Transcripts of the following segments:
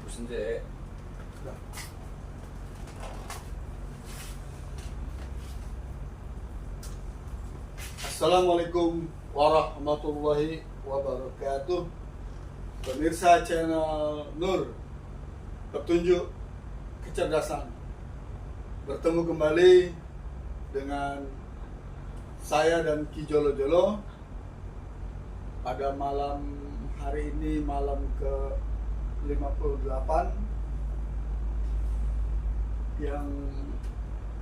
Sendiri. Assalamualaikum warahmatullahi wabarakatuh. Pemirsa channel Nur Petunjuk Kecerdasan, bertemu kembali dengan saya dan Ki Jolo Jolo pada malam hari ini, malam ke 58 yang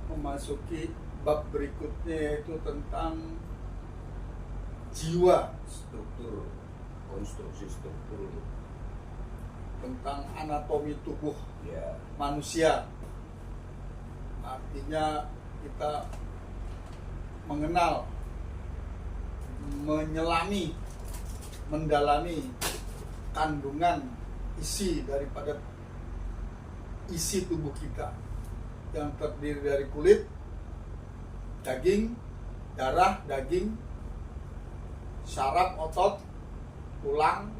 memasuki bab berikutnya, yaitu tentang jiwa, Struktur, konstruksi struktur. tentang anatomi tubuh Ya, manusia. Artinya kita mengenal, menyelami, mendalami kandungan isi daripada isi tubuh kita yang terdiri dari kulit, daging, darah, daging, saraf, otot, tulang,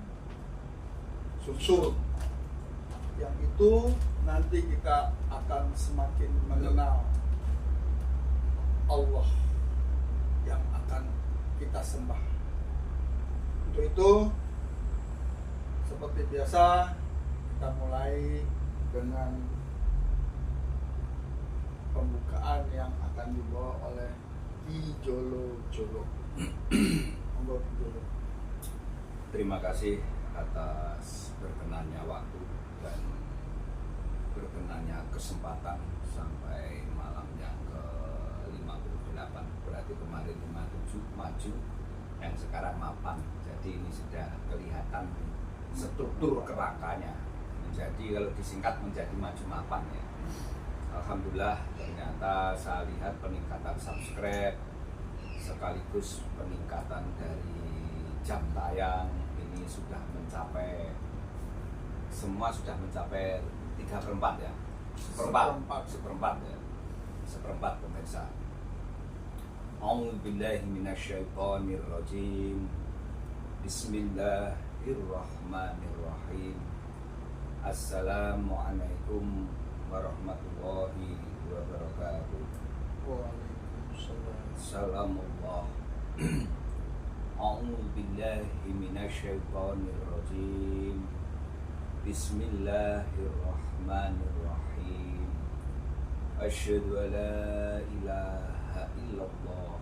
susu. Yang itu nanti kita akan semakin mengenal Allah yang akan kita sembah. Untuk itu, seperti biasa, kita mulai dengan pembukaan yang akan dibawa oleh Ki Jolo Jolo. Monggo Ki Jolo. terima kasih atas berkenannya waktu dan berkenannya kesempatan sampai malam yang ke 58. Berarti kemarin 57 maju, yang sekarang mapan. Jadi ini sudah kelihatan struktur kerangkanya. Jadi kalau disingkat menjadi maju mapan ya. Alhamdulillah, ternyata saya lihat peningkatan subscribe sekaligus peningkatan dari jam tayang ini sudah mencapai, semua sudah mencapai 3/4 ya, seperempat ya, seperempat pemirsa. A'udzubillahi minasyaitonirrajim. Bismillahirrahmanirrahim. Assalamualaikum warahmatullahi wabarakatuh. Waalaikumsalam. Salamullah. A'udzubillahi minasyaitonirrajim. Bismillahirrahmanirrahim. Asyhadu an la ilaha illallah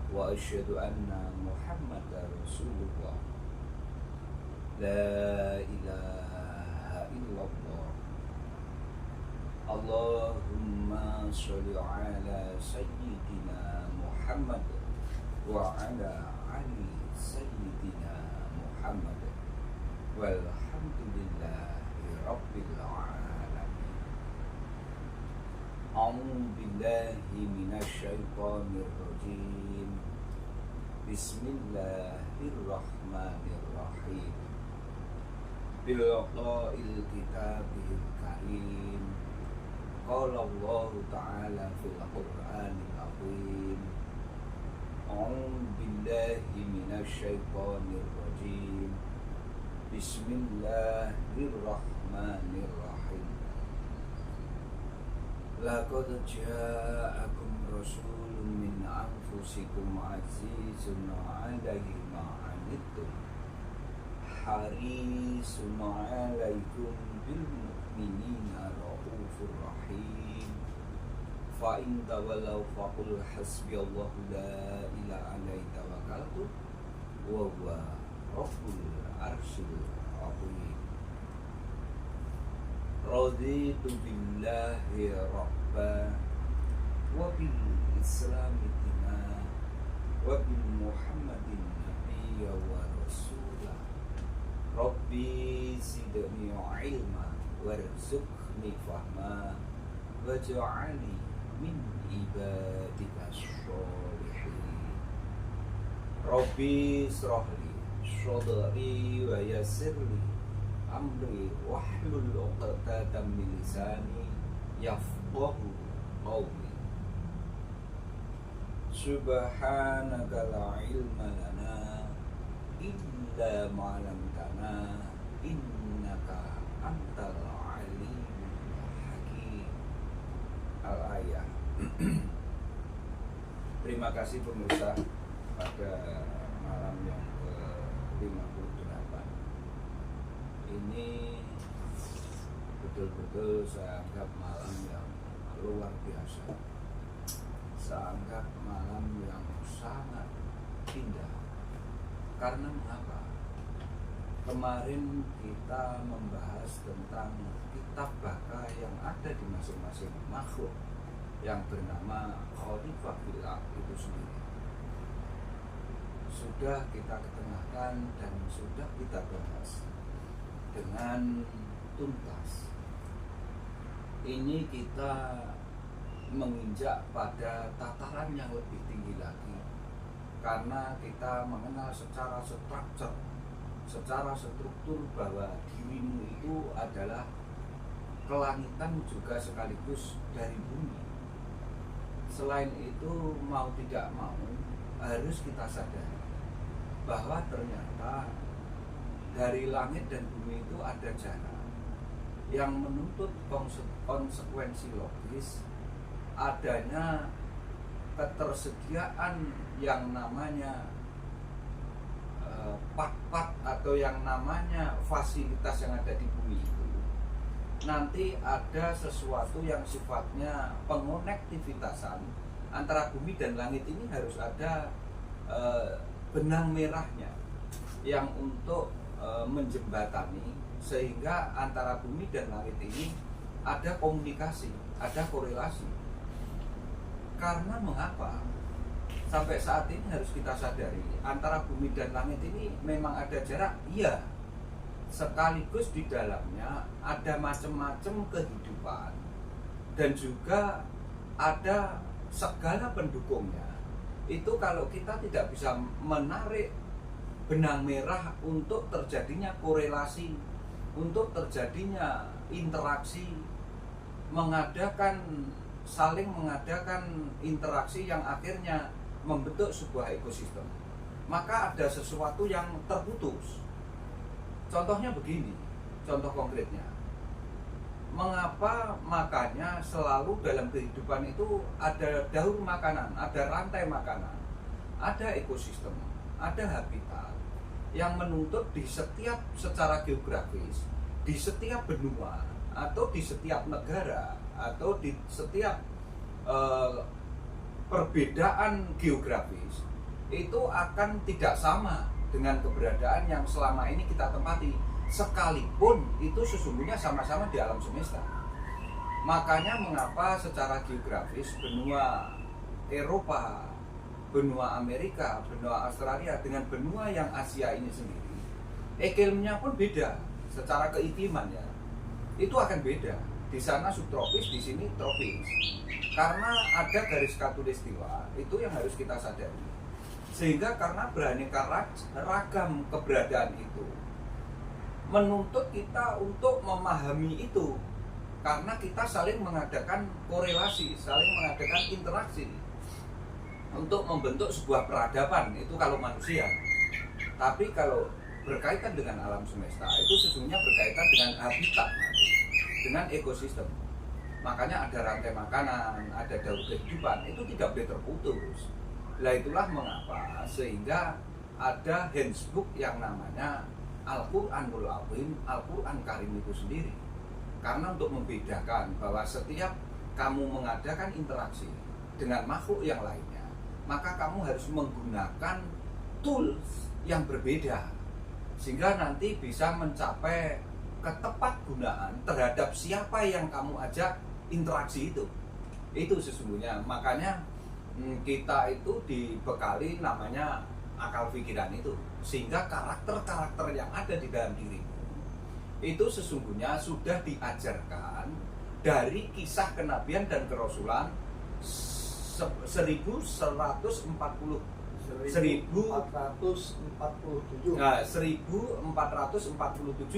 wa asyhadu anna Muhammadar Rasulullah. La ilaha illallah. Allahumma sholli ala sayyidina Muhammad wa ala ali sayyidina Muhammad walhamdulillahi rabbil alamin. A'udzu billahi minasyaitonir rajim. Bismillahirrahmanirrahim. Bil kitabil karim. Qala Allah Ta'ala fil Qur'anil Azim. A'udzu billahi minasyaitonir rajim. Bismillahirrahmanirrahim. Laqad ja'akum rasulun min anfusikum azizun 'alaihi ma 'anittum harisun 'alaikum bil mu'minina raufur rahim. Fa in tawallaw faqul hasbiyallahu la ilaha illallah tawakkaltu wa huwa rabbul arsyil azim. Raditu billahi rabba wa bil islami dina wa bil muhammadin nabiyya wa rasula. Rabbi zidni ilma warzuqni fahma waj'alni min ibadika sholihin. Rabbi srohli shodri wa yassirli amri wahlul 'uqdatam min lisani yafqahu qawli. Subhanaka la ilma lana illa ma 'allamtana innaka antal Terima kasih pemirsa pada malam yang ke-58. Ini betul-betul saya anggap malam yang luar biasa. Saya anggap malam yang sangat indah. Karena mengapa? Kemarin kita membahas tentang kitab baka yang ada di masing-masing makhluk yang bernama Khalifah Billah itu sendiri. Sudah kita ketengahkan dan sudah kita bahas dengan tuntas. Ini kita menginjak pada tataran yang lebih tinggi lagi, karena kita mengenal secara struktur bahwa dirimu itu adalah kelangitan juga sekaligus dari bumi. Selain itu, mau tidak mau harus kita sadari bahwa ternyata dari langit dan bumi itu ada jarak yang menuntut konsekuensi logis adanya ketersediaan yang namanya part-part atau yang namanya fasilitas yang ada di bumi itu. Nanti ada sesuatu yang sifatnya pengonektivitasan antara bumi dan langit ini harus ada benang merahnya yang untuk menjembatani sehingga antara bumi dan langit ini ada komunikasi, ada korelasi. Karena mengapa? Sampai saat ini harus kita sadari antara bumi dan langit ini memang ada jarak, iya. Sekaligus di dalamnya ada macam-macam kehidupan dan juga ada segala pendukungnya. Itu kalau kita tidak bisa menarik benang merah untuk terjadinya korelasi, untuk terjadinya interaksi, saling mengadakan interaksi yang akhirnya membentuk sebuah ekosistem, maka ada sesuatu yang terputus. Contohnya begini, contoh konkretnya. Mengapa makanya selalu dalam kehidupan itu ada daur makanan, ada rantai makanan, ada ekosistem, ada habitat yang menuntut di setiap secara geografis, di setiap benua, atau di setiap negara, atau di setiap perbedaan geografis itu akan tidak sama dengan keberadaan yang selama ini kita tempati, sekalipun itu sesungguhnya sama-sama di alam semesta. Makanya mengapa secara geografis benua Eropa, benua Amerika, benua Australia dengan benua yang Asia ini sendiri, iklimnya pun beda secara keikliman ya. Itu akan beda. Di sana subtropis, di sini tropis. Karena ada garis khatulistiwa, itu yang harus kita sadari. Sehingga karena beraneka ragam keberadaan itu menuntut kita untuk memahami itu, karena kita saling mengadakan korelasi, saling mengadakan interaksi untuk membentuk sebuah peradaban. Itu kalau manusia. Tapi kalau berkaitan dengan alam semesta, itu sesungguhnya berkaitan dengan habitat, dengan ekosistem. Makanya ada rantai makanan, ada daur kehidupan, itu tidak boleh terputus. Lah itulah mengapa sehingga ada handbook yang namanya Al-Quranul Azim, Al-Quran Karim itu sendiri. Karena untuk membedakan bahwa setiap kamu mengadakan interaksi dengan makhluk yang lainnya, maka kamu harus menggunakan tools yang berbeda sehingga nanti bisa mencapai ketepatgunaan terhadap siapa yang kamu ajak interaksi itu. Itu sesungguhnya. Makanya kita itu dibekali namanya akal pikiran itu, sehingga karakter-karakter yang ada di dalam dirimu itu sesungguhnya sudah diajarkan dari kisah kenabian dan kerasulan 1447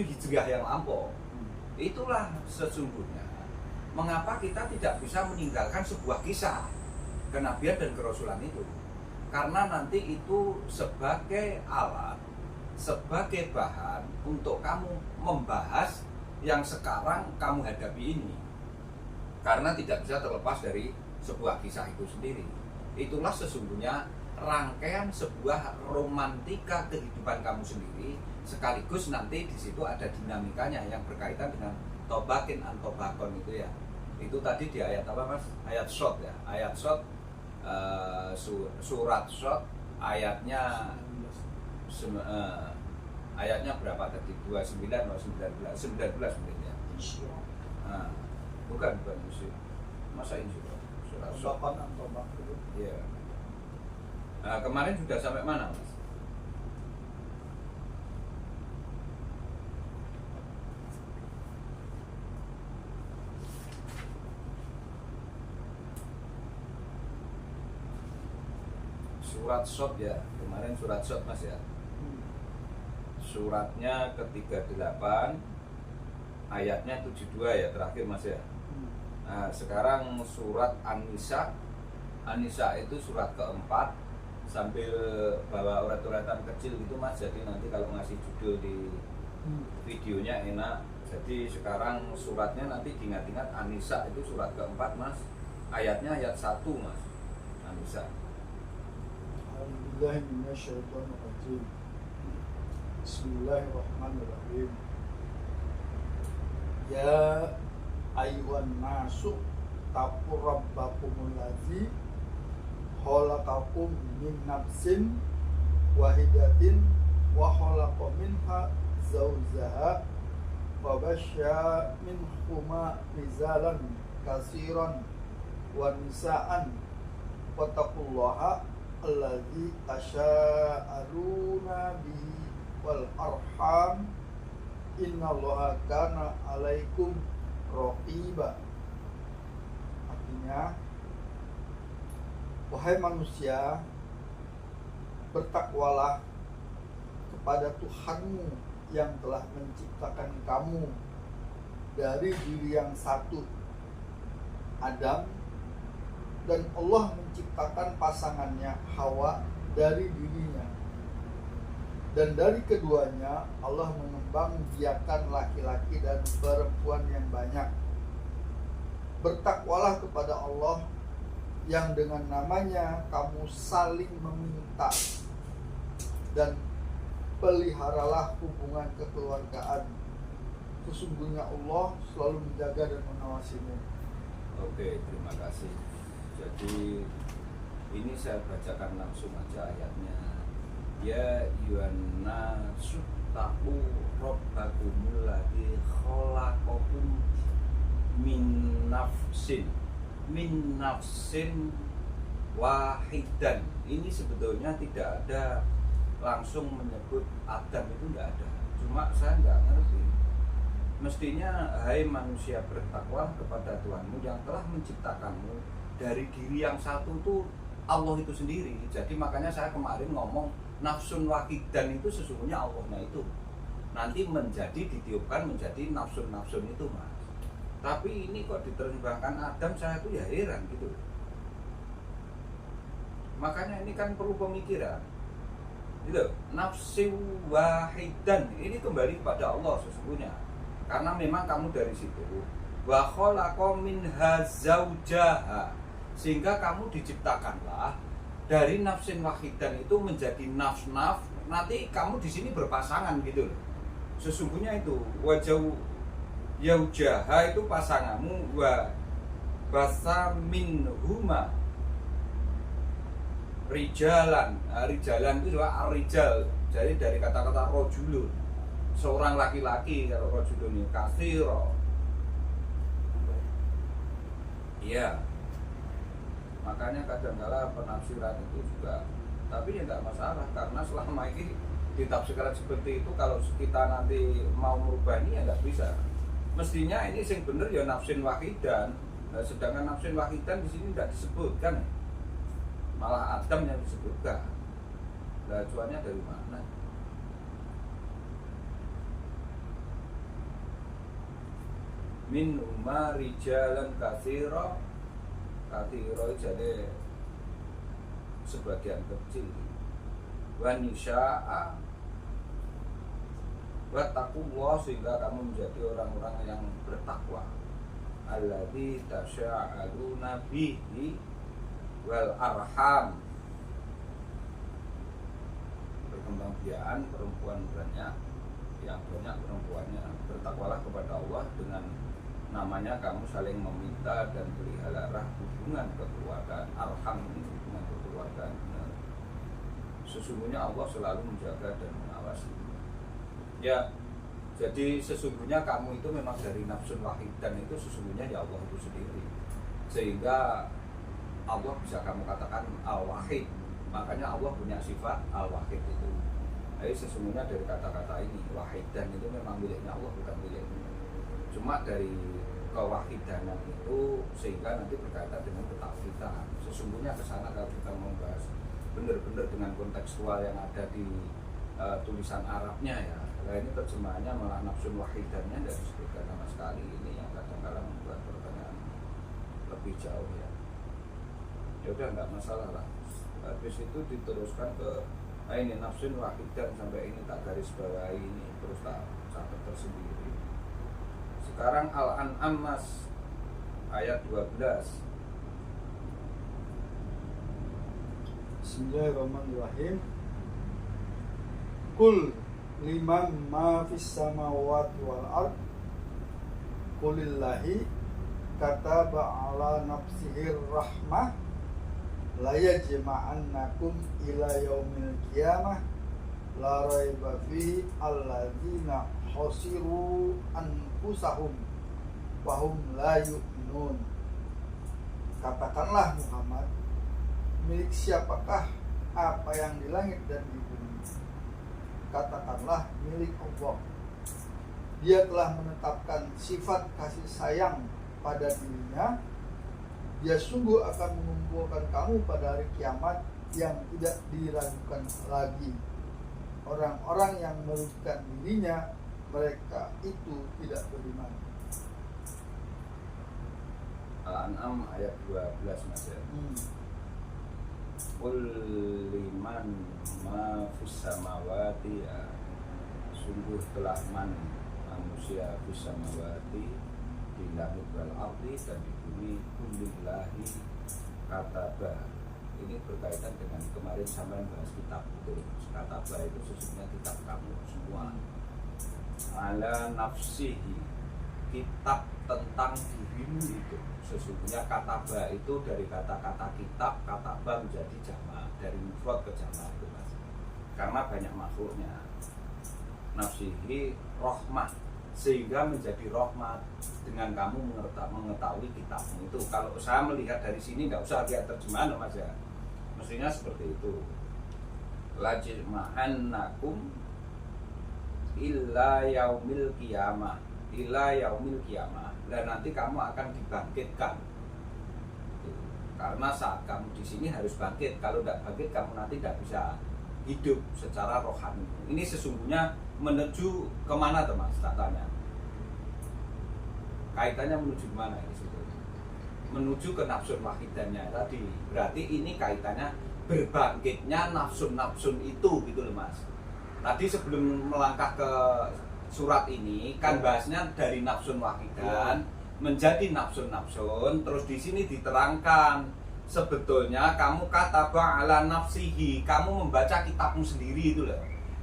Hijriah yang lampau. Itulah sesungguhnya mengapa kita tidak bisa meninggalkan sebuah kisah kenabian dan kerasulan itu, karena nanti itu sebagai alat, sebagai bahan untuk kamu membahas yang sekarang kamu hadapi ini, karena tidak bisa terlepas dari sebuah kisah itu sendiri. itulah sesungguhnya rangkaian sebuah romantika kehidupan kamu sendiri, sekaligus nanti di situ ada dinamikanya yang berkaitan dengan tobakin antobakon itu ya. Itu tadi di ayat apa Mas? Ayat Shot ya. Ayat Shot, surat Shot ayatnya ayatnya berapa tadi? 29 atau 19? 19 mungkin ya. Nah, bukan Insyirah. Masa Insyirah? Surat Shot. Iya. Nah, kemarin sudah sampai mana Mas? Surat Shot ya, kemarin surat Shot Mas ya. Suratnya ke-38, ayatnya 72 ya terakhir Mas ya. Nah, sekarang surat An-Nisa. An-Nisa itu surat keempat, sambil bawa urat-uratan kecil gitu Mas, jadi nanti kalau ngasih judul di videonya enak. Jadi sekarang suratnya nanti diingat-ingat, An-Nisa itu surat keempat Mas, ayatnya ayat 1 Mas. An-Nisa. Alhamdulillahirrahmanirrahim. Bismillahirrahmanirrahim. Ya ayyuhan nasu taqu rabbakumul ladzi khalaqakum min nafsin wahidatin wa khalaqa minha zawjaha wa basya minhuma rijalan katsiran wa nisaan wattaqullaha alladzi tasya'aluna bihi wal arham innallaha kana 'alaikum raqiba. Artinya, wahai manusia, bertakwalah kepada Tuhanmu yang telah menciptakan kamu dari diri yang satu, Adam, dan Allah menciptakan pasangannya Hawa dari dirinya, dan dari keduanya Allah mengembangbiakan laki-laki dan perempuan yang banyak. Bertakwalah kepada Allah yang dengan namanya kamu saling meminta, dan peliharalah hubungan kekeluargaan. Sesungguhnya Allah selalu menjaga dan mengawasimu. Oke, terima kasih. Jadi ini saya bacakan langsung aja ayatnya. Ya ayyuhanna suttaqu rabbakumul ladzi khalaqakum min nafsin wahidan. Ini sebetulnya tidak ada langsung menyebut Adam, itu tidak ada. Cuma saya nggak ngerti. Mestinya hai manusia bertakwa kepada Tuhanmu yang telah menciptakanmu dari diri yang satu, itu Allah itu sendiri. Jadi makanya saya kemarin ngomong nafsun wahidan itu sesungguhnya Allahnya itu nanti ditiupkan menjadi nafsun itu Mas. Tapi ini kok diterjemahkan Adam, saya tuh ya heran gitu. Makanya ini kan perlu pemikiran. Gitu. Nafsi wahidan ini kembali kepada Allah sesungguhnya. Karena memang kamu dari situ. Wa khalaqa minha zaujaha. Sehingga kamu diciptakanlah dari nafsin wahidan itu menjadi nafs-nafs. Nanti kamu di sini berpasangan gitu loh. Sesungguhnya itu wajah yaujaha itu pasanganmu, wa basa minhuma rijalan. Rijalan itu juga arijal. Jadi dari kata-kata rojulun, seorang laki-laki. Kalau rojulun ini katsira. Iya. Makanya kadang-kala penafsiran itu juga, tapi ya nggak masalah, karena selama ini ditafsirkan seperti itu, kalau kita nanti mau merubah ini ya nggak bisa. Mestinya ini sing bener ya nafsin wahidan. Nah, sedangkan nafsin wahidan di sini tidak disebutkan, malah Adam yang disebutkan. Lah acuannya dari mana? Min rijalan katsira. Katsira jadi sebagian kecil. Wa nisaa wa taqwa, sehingga kamu menjadi orang-orang yang bertakwa. Alladzi tasya'aluna bihi, wal arham, perkembangbiakan perempuan banyak, yang banyak perempuannya. Bertakwalah kepada Allah dengan namanya kamu saling meminta dan pelihara hubungan kekeluargaan. Arham ini hubungan kekeluargaan. Benar. Sesungguhnya Allah selalu menjaga dan mengawasi. Ya, jadi sesungguhnya kamu itu memang dari nafsun wahid, dan itu sesungguhnya ya Allah itu sendiri. Sehingga Allah bisa kamu katakan al-wahid. Makanya Allah punya sifat al-wahid itu. Jadi sesungguhnya dari kata-kata ini wahid, dan itu memang miliknya Allah, bukan milikmu. Cuma dari kewahidanan itu sehingga nanti berkaitan dengan ketafitan. Sesungguhnya ke sana kalau kita membahas benar-benar dengan kontekstual yang ada di tulisan Arabnya ya. Nah ini terjemahannya malah nafsun wahidannya tidak disebutkan sama sekali. Ini yang kadang-kadang membuat pertanyaan lebih jauh ya. Ya udah nggak masalah lah. Habis itu diteruskan ke ini nafsun wahidan, sampai ini tak garis bawahi ini, terus tak catat tersendiri. Sekarang Al-An'am Mas, ayat 12. Bismillahirrahmanirrahim. Kul liman ma fis samawati wal ard, qulillahi kataba ala nafsihir rahmah, la yajma'annakum ila yaumil qiyamah la raiba fi alladzina khasiru anfusahum wa hum la yu'minun. Katakanlah Muhammad, milik siapakah apa yang di langit dan di bumi? Katakanlah milik Allah. Dia telah menetapkan sifat kasih sayang pada dirinya. Dia sungguh akan mengumpulkan kamu pada hari kiamat yang tidak diragukan lagi. Orang-orang yang merugikan dirinya, mereka itu tidak beriman. Al-An'am ayat 12 Mas ya. Qul liman ma fis samawati, ya. Sungguh telah manusia fis samawati, di langit wal ardi, dan di bumi, kulillahi kataba. Ini berkaitan dengan kemarin sampai bahas kitab itu. Kataba itu sesungguhnya kitab kamu semua. Ala nafsihi, kitab tentang dirimu itu. Sesungguhnya kataba itu dari kata-kata kitab, kataba menjadi jamak, dari mufrad ke jamak itu Mas. Karena banyak makhluknya. Nafsihi rahmah, sehingga menjadi rahmat dengan kamu mengetahui kitabmu itu. Kalau saya melihat dari sini nggak usah lihat terjemahan Mas ya. Mestinya seperti itu. Lajma'annakum illa yaumil qiyamah, illa yaumil qiyamah. Dan nanti kamu akan dibangkitkan. Karena saat kamu di sini harus bangkit. Kalau tidak bangkit, kamu nanti tidak bisa hidup secara rohani. Ini sesungguhnya menuju kemana teman? Tak tanya. Kaitannya menuju kemana ini sebetulnya? Menuju ke nafsun wahidannya tadi. Berarti ini kaitannya berbangkitnya nafsun-nafsun itu gitu loh Mas. Tadi sebelum melangkah ke surat ini kan bahasnya dari nafsun wahidan menjadi nafsun-nafsun, terus di sini diterangkan sebetulnya kamu kataba ala nafsihi, kamu membaca kitabmu sendiri itu loh.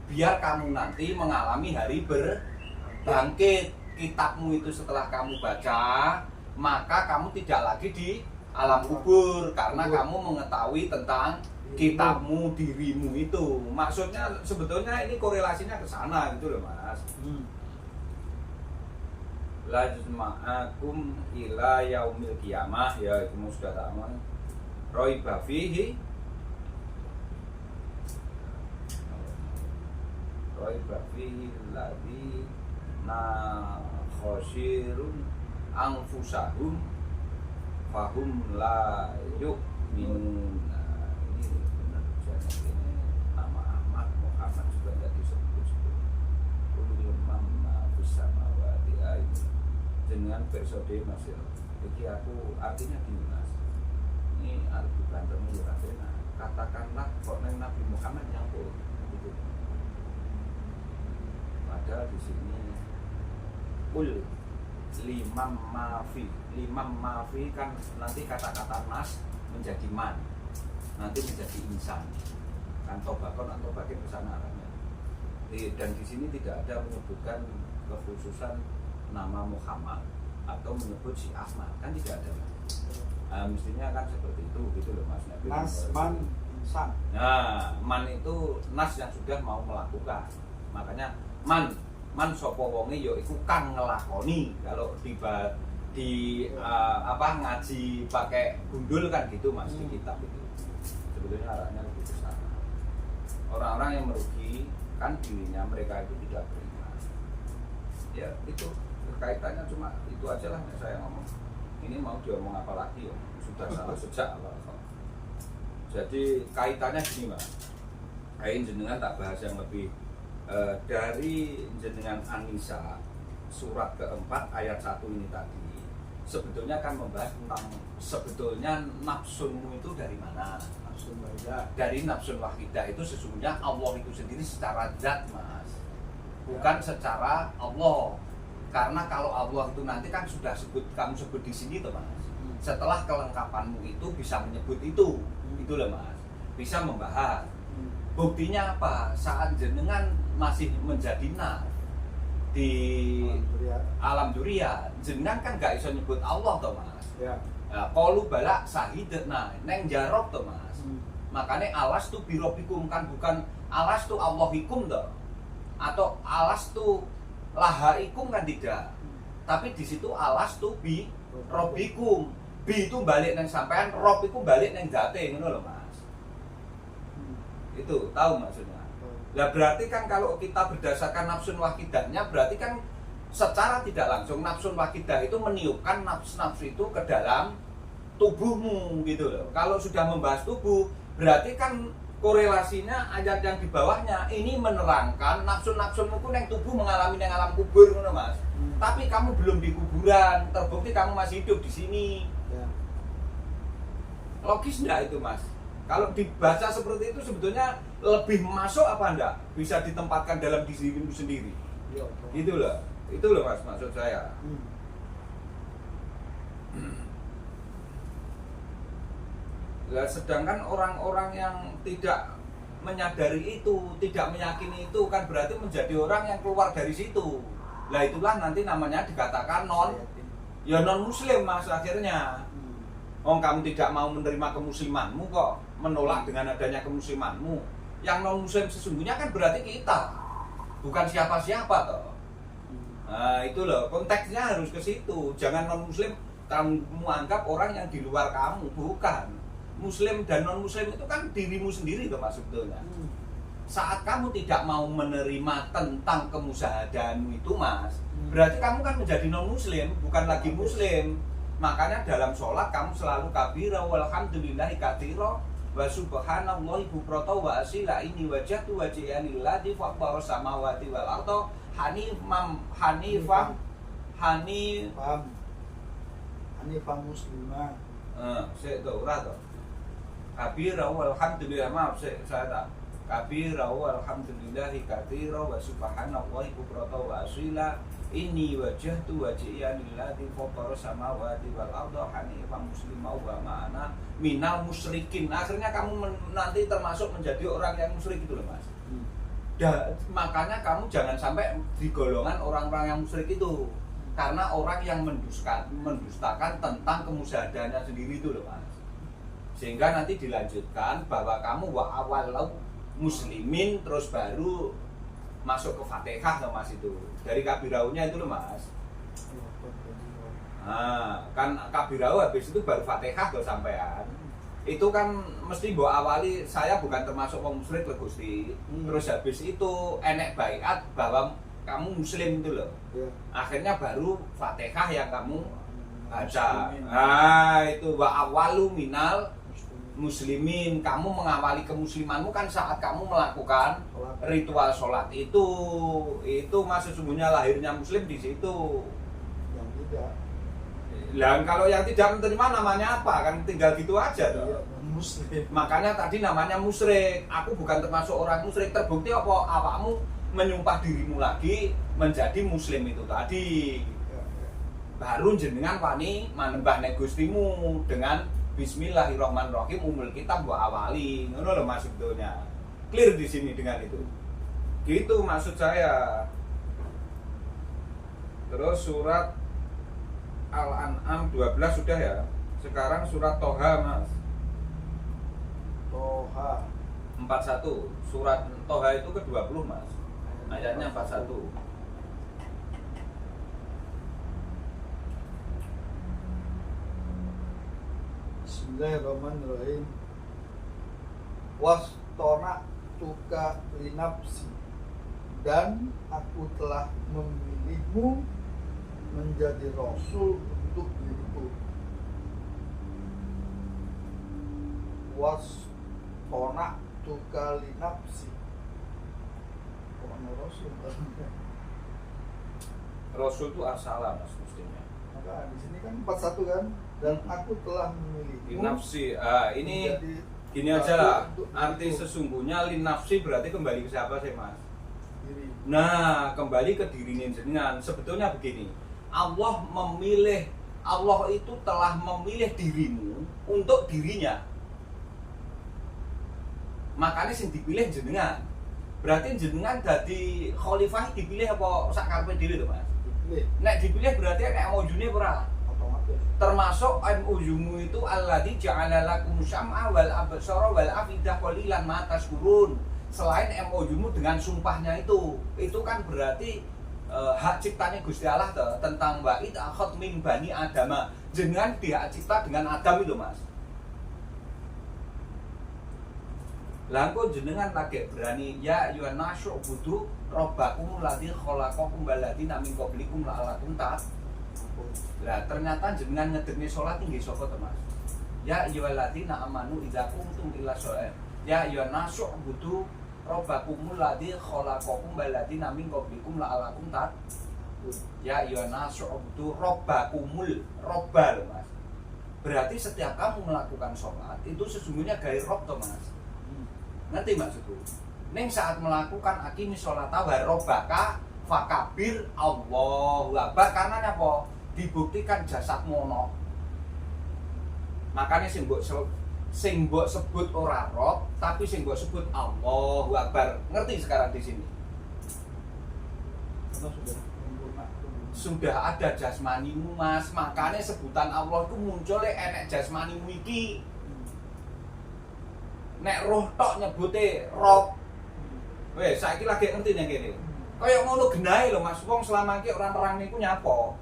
Biar kamu nanti mengalami hari berbangkit. Kitabmu itu setelah kamu baca, maka kamu tidak lagi di alam kubur karena kamu mengetahui tentang kitabmu, dirimu itu. Maksudnya sebetulnya ini korelasinya ke sana gitu loh Mas. Lajma'akum ila yaumil qiyamah, ya itu sudah sama. Raiba fihi, raiba fihi ladzi na khosirun anfusahum fahum la yu'minun. Ini benar ini nama Ahmad Muhammad juga tidak disebut-sebut. Ulul mamma bisamawati ini dengan episode Mas ya. Jadi aku artinya gini Mas. Ini harus dibantu ya. Katakanlah kok Nabi Muhammad nyambut gitu. Padahal di sini limam mafi kan nanti kata-kata nas menjadi man, nanti menjadi insan. Kan tobakon atau bagian kesana arahnya. Dan di sini tidak ada menyebutkan kekhususan nama Muhammad atau menyebut si Ahmad, kan tidak ada. Mestinya kan seperti itu gitu loh Mas Nabi. Nas, man, insan. Nah, man itu nas yang sudah mau melakukan. Makanya man sopo wonge yo iku kang ngelakoni. Kalau di ngaji pakai gundul kan gitu Mas di kitab itu. Sebetulnya arahnya lebih ke sana. Orang-orang yang merugi kan dirinya mereka itu tidak beriman. Ya itu kaitannya cuma itu aja lah yang saya ngomong. Ini mau diomong apa lagi ya? Sudah salah sejak awal. Jadi kaitannya gini Mas. Jenengan tak bahas yang lebih dari jenengan An-Nisa surat keempat ayat 1 ini tadi. Sebetulnya kan membahas tentang sebetulnya nafsunmu itu dari mana? Nafsun wahidah. Dari nafsun wahidah itu sesungguhnya Allah itu sendiri secara zat Mas, bukan secara Allah. Karena kalau Allah itu nanti kan sudah kamu sebut di sini tuh Mas. Setelah kelengkapanmu itu bisa menyebut itu loh Mas, bisa membahas. Buktinya apa? Saat jenengan masih menjadi naf di alam duriya, jenengan kan gak bisa nyebut Allah toh Mas. Ya. Qalu bala sahidna neng jarok toh Mas. Makanya alas tu birobikum kan bukan alas tu Allahikum toh. Atau alas tu lahaikum kan tidak. Tapi di situ alas tu bi robikum. Bi itu balik neng sampean, rob itu balik neng date ngono lho Mas. Itu tahu maksudnya. Lah berarti kan kalau kita berdasarkan nafsun wakidahnya berarti kan secara tidak langsung nafsun wakidah itu meniupkan nafsu itu ke dalam tubuhmu gitu loh. Kalau sudah membahas tubuh berarti kan korelasinya ayat yang di bawahnya ini menerangkan nafsun-nafsunmu ku neng tubuh mengalami neng alam kubur ngono Mas. Tapi kamu belum di kuburan, terbukti kamu masih hidup di sini. Ya. Logis enggak itu Mas? Kalau dibaca seperti itu sebetulnya lebih masuk apa enggak? Bisa ditempatkan dalam dirimu sendiri. Ya. Gitu loh. Itu loh Mas maksud saya. Nah, sedangkan orang-orang yang tidak menyadari itu, tidak meyakini itu kan berarti menjadi orang yang keluar dari situ. Lah itulah nanti namanya dikatakan non muslim Mas akhirnya. Kamu tidak mau menerima kemuslimanmu kok, menolak dengan adanya kemuslimanmu. Yang non muslim sesungguhnya kan berarti kita, bukan siapa-siapa toh. Nah itu loh, konteksnya harus ke situ. Jangan non muslim kamu anggap orang yang di luar kamu, bukan. Muslim dan non muslim itu kan dirimu sendiri toh Mas sebetulnya. Saat kamu tidak mau menerima tentang kemusyahadaanmu itu Mas, berarti kamu kan menjadi non muslim, bukan lagi muslim. Makanya dalam sholat kamu selalu kabira walhamdulillahi katsira wa subhanallahi bukrata wa asila ini wajhatu wajhiyanilladzi faqara samawati wal arda hanifam muslimah. Saya tahu ora to. Kabira walhamdulillah maaf saya tak. Kabira walhamdulillahi katsira wa subhanallahi bukrata wa asila ini wajhatu wajhiyanilladzi faqara samawati wal arda hanifan muslimah wa ma'ana minal musyrikin. Akhirnya kamu nanti termasuk menjadi orang yang musyrik itu loh Mas. Makanya kamu jangan sampai di golongan orang-orang yang musyrik itu. Karena orang yang mendustakan tentang kemusyahadaannya sendiri itu loh Mas. Sehingga nanti dilanjutkan bahwa kamu wa awalau muslimin terus baru masuk ke Fatihah loh Mas itu. Dari kabiraunya itu loh Mas. Nah, kan kabirau habis itu baru Fatihah loh sampean. Itu kan mesti mbok awali saya bukan termasuk wong musyrik lho Gusti. Terus habis itu enek baiat bahwa kamu muslim itu loh. Akhirnya baru Fatihah yang kamu baca. Nah, itu wa awalu minal muslimin. Kamu mengawali kemuslimanmu kan saat kamu melakukan ritual sholat itu Mas sesungguhnya lahirnya muslim di situ. Yang tidak. Lah kalau yang tidak menerima namanya apa? Kan tinggal gitu aja toh. Muslim. Makanya tadi namanya musyrik. Aku bukan termasuk orang musyrik. Terbukti apa? Awakmu menyumpah dirimu lagi menjadi muslim itu tadi. Baru jenengan wani manembah nek Gustimu dengan Bismillahirrahmanirrahim umul kitab wa awali. Ngono lho Mas sebetulnya. Clear di sini dengan itu. Gitu maksud saya. Terus surat Al-An'am 12 sudah ya. Sekarang surat Toha Mas. Toha 41. Surat Toha itu ke-20 Mas. Ayatnya 41. Bismillahirrahmanirrahim. Wastona tuka linapsi, dan aku telah memilihmu menjadi rasul untuk diriku. Wastona tuka linapsi. Pokoknya rasul. Rasul itu arsalah Mas mestinya. Maka di sini kan 41 kan, dan aku telah memilihmu Linafsi. Ini menjadi gini aja lah. untuk Arti diriku. sesungguhnya linafsi berarti kembali ke siapa sih Mas? Diri. Nah, kembali ke dirinya jenengan. Sebetulnya begini, Allah itu telah memilih dirimu untuk dirinya. Makanya sing dipilih jenengan. Berarti jenengan dadi khalifah dipilih apa sak karepe dhewe to, Mas? Dipilih Nek dipilih berarti nek mojune ora. otomatis. Termasuk MUU-mu itu alladzi ja'ala lakum syam'a wal absara wal afidah qalilan ma tashkurun. Selain MOU-mu dengan sumpahnya itu kan berarti hak ciptanya Gusti Allah toh, tentang wa id akhad min bani adama. Jenengan dihak cipta dengan Adam itu Mas. Langko jenengan lagi berani ya ayyuhan nasu budu rabbakum ladzi khalaqakum waladina min qablikum la'allakum tattaqun. Lah ternyata jenengan ngedekne salat inggih sapa to Mas? Ya ayyuhalladzina amanu idza qumtum ila shalah. Ya ayyuhan nasu budu rabbakumul ladzi khalaqakum waladina min qablikum la'allakum tattaqun. Ya ayyuhan nasu budu rabbakumul robbal Mas. Berarti setiap kamu melakukan sholat itu sesungguhnya gawe rob to Mas. Ngerti maksudku? Neng saat melakukan akimis sholat wa robbaka fakabir Allahu Akbar, karena apa? Dibuktikan jasad mono. Makanya sing mbok sebut ora rob, tapi sing mbok sebut Allahu Akbar. Ngerti sekarang di sini? Karena sudah sempurna. Sudah ada jasmanimu Mas, makanya sebutan Allah itu munculnya enek jasmanimu iki. Nek roh tok nyebute rob. Weh, saiki lagi ngerti nang kene. Kaya ngono genahe lho Mas, wong selama iki ora nerang niku nyapa.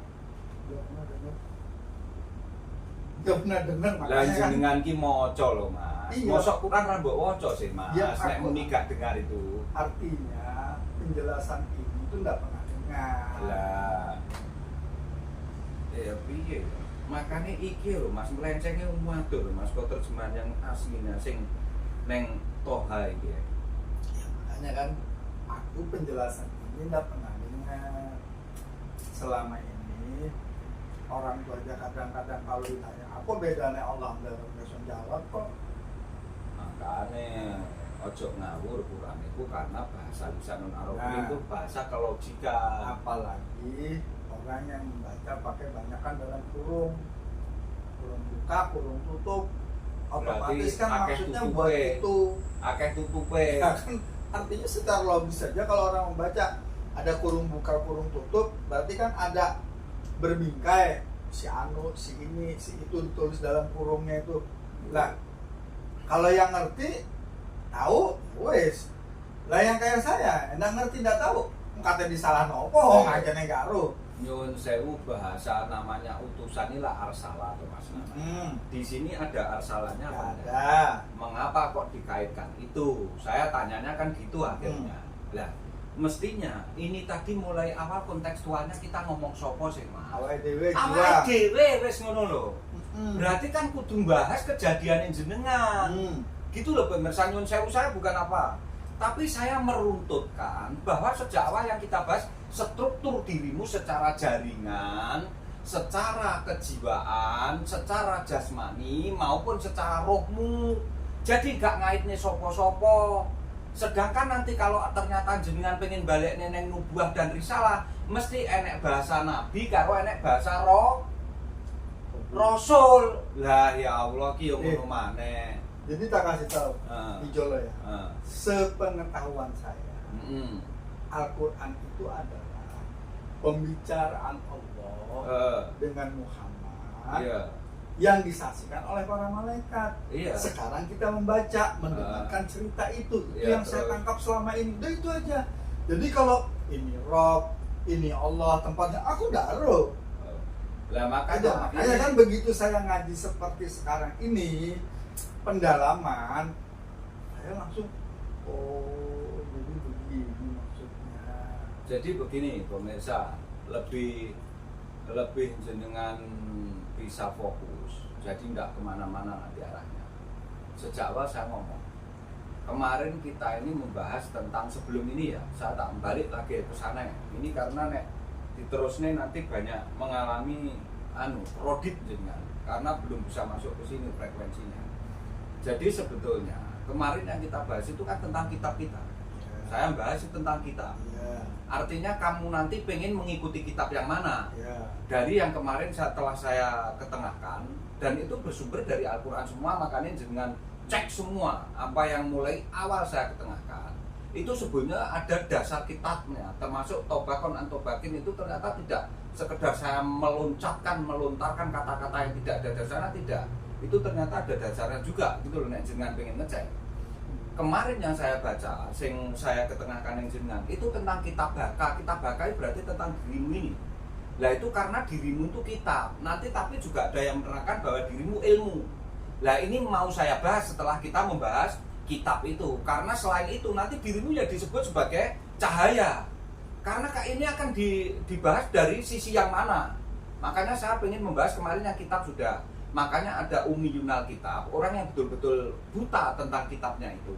Gak pernah dengar Lah makanya kan. jenengan ki maca lho Mas. Iya. Mosok Quran ra mbok waca sih Mas. Ya, Nek aku- muni gak dengar itu. Artinya penjelasan ini itu nggak pernah dengar. Lah. Ya piye? Makanya iki lho Mas melencengnya matur lho Mas, kok terjemahan yang aslinya sing neng Toha iki. Ya, makanya kan aku penjelasan ini nggak pernah dengar. Selama ini orang tua aja kadang-kadang kalau ditanya apa bedanya Allah dan Rasul jawab kok. Makanya ojo ngawur Quran itu karena bahasa lisanul Arabi Nah. itu bahasa kelogikan. Apalagi orang yang membaca pakai banyakan dalam kurung buka, kurung tutup, otomatis kan akeh maksudnya tutupe. buat itu. Akeh tutupe. Ya kan artinya secara logis saja kalau orang membaca ada kurung buka, kurung tutup, berarti kan ada berbingkai si anu, si ini, si itu ditulis dalam kurungnya itu. Lah, kalau yang ngerti tahu, wes. Lah yang kayak saya, enggak ngerti enggak tahu, kata disalah nopo, aja negaro. Nyun sewu bahasa namanya utusan inilah arsalah tuh Mas. Di sini ada arsalahnya apa enggak? Ada. Mengapa kok dikaitkan itu? Saya tanyanya kan gitu akhirnya. Lah, mestinya ini tadi mulai awal kontekstualnya kita ngomong sopo sih Mas. Awake dhewe jiwa. Awake dhewe wis ngono lho. Mm. Berarti kan kudu bahas kejadian jenengan. Gitu loh pemirsa, nyun sewu saya bukan apa. Tapi saya meruntutkan bahwa sejak awal yang kita bahas struktur dirimu secara jaringan, secara kejiwaan, secara jasmani maupun secara rohmu. Jadi gak ngaitnya sopo-sopo. Sedangkan nanti kalau ternyata jenengan pengen balik neneng nubuah dan risalah, mesti enek bahasa nabi karo enek bahasa roh. Rasul. Lah ya Allah ki yo ngono maneh. Jadi tak kasih tahu di Jolo ya. Sepengetahuan saya, Al-Quran itu adalah pembicaraan Allah dengan Muhammad yang disaksikan oleh para malaikat. Sekarang kita membaca, mendengarkan cerita itu yang saya tangkap selama ini. Udah itu aja. Jadi kalau ini Rob, ini Allah tempatnya, aku daruh. Lah makanya kan begitu saya ngaji seperti sekarang ini, pendalaman, saya langsung jadi begini maksudnya. Jadi begini pemirsa, lebih jenengan bisa fokus, jadi nggak kemana-mana nanti arahnya. Sejak awal saya ngomong, kemarin kita ini membahas tentang sebelum ini ya, saya tak balik lagi ke sana ya. Ini karena diterusnya nanti banyak mengalami kredit jenengan, karena belum bisa masuk ke sini frekuensinya. Jadi sebetulnya kemarin yang kita bahas itu kan tentang kitab kita. Saya bahas tentang kitab. Artinya kamu nanti pengen mengikuti kitab yang mana? Dari yang kemarin setelah saya ketengahkan, dan itu bersumber dari Al-Quran semua, makanya dengan cek semua apa yang mulai awal saya ketengahkan. Itu sebenarnya ada dasar kitabnya, termasuk Tobakon an Tobakin itu ternyata tidak sekedar saya melontarkan kata-kata yang tidak ada dasarnya, tidak. Itu ternyata ada dasarnya juga gitu loh, nek jenengan pengen ngecek. Kemarin yang saya baca, sing saya ketengahkan yang jenengan itu tentang kitab baka. Kitab baka berarti tentang dirimu ini. Lah itu karena dirimu itu kitab. Nanti tapi juga ada yang menerangkan bahwa dirimu ilmu. Lah ini mau saya bahas setelah kita membahas kitab itu. Karena selain itu nanti dirimu ya disebut sebagai cahaya. Karena ini akan dibahas dari sisi yang mana. Makanya saya ingin membahas kemarin yang kitab sudah. Makanya ada Ummiyunal kitab, orang yang betul-betul buta tentang kitabnya itu.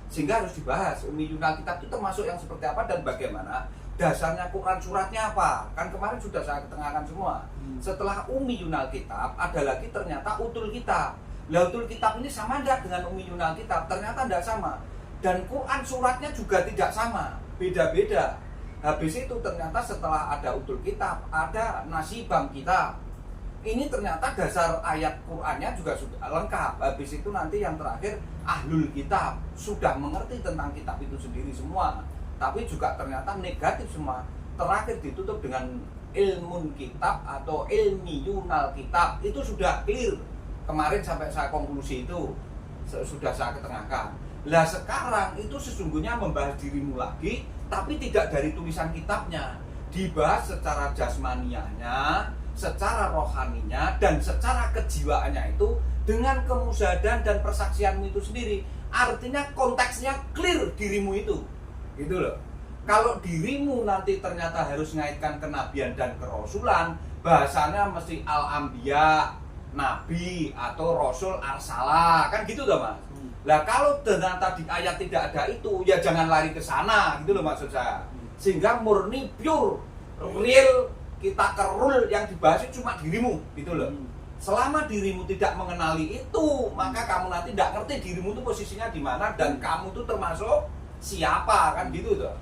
Sehingga harus dibahas, Ummiyunal kitab itu termasuk yang seperti apa dan bagaimana. Dasarnya Quran suratnya apa? Kan kemarin sudah saya ketengahkan semua. Setelah Ummiyunal kitab, ada lagi ternyata Utul kitab. Lah Utul kitab ini sama enggak dengan Ummiyunal kitab? Ternyata enggak sama. Dan Quran suratnya juga tidak sama, beda-beda. Habis itu ternyata setelah ada Utul kitab, ada Nasibam kitab. Ini ternyata dasar ayat Qur'annya juga sudah lengkap. Habis itu nanti yang terakhir Ahlul kitab, sudah mengerti tentang kitab itu sendiri semua. Tapi juga ternyata negatif semua. Terakhir ditutup dengan ilmun kitab atau ilmiyunal kitab. Itu sudah clear. Kemarin sampai saya konklusi itu sudah saya ketengahkan. Lah sekarang itu sesungguhnya membahas dirimu lagi, tapi tidak dari tulisan kitabnya. Dibahas secara jasmaniahnya, secara rohaninya, dan secara kejiwaannya itu dengan kemusyahadan dan persaksianmu itu sendiri. Artinya konteksnya clear dirimu itu, gitu loh. Kalau dirimu nanti ternyata harus mengaitkan kenabian dan kerasulan, bahasanya mesti al-anbiya, nabi atau rasul arsalah, kan gitu loh mas. Lah kalau ternyata di ayat tidak ada itu, ya jangan lari ke sana, gitu loh maksud saya. Sehingga murni pure, real, kita kerul yang dibahas cuma dirimu, gitu loh. Selama dirimu tidak mengenali itu, maka kamu nanti tidak ngerti dirimu itu posisinya di mana dan kamu itu termasuk siapa, kan gitu tuh.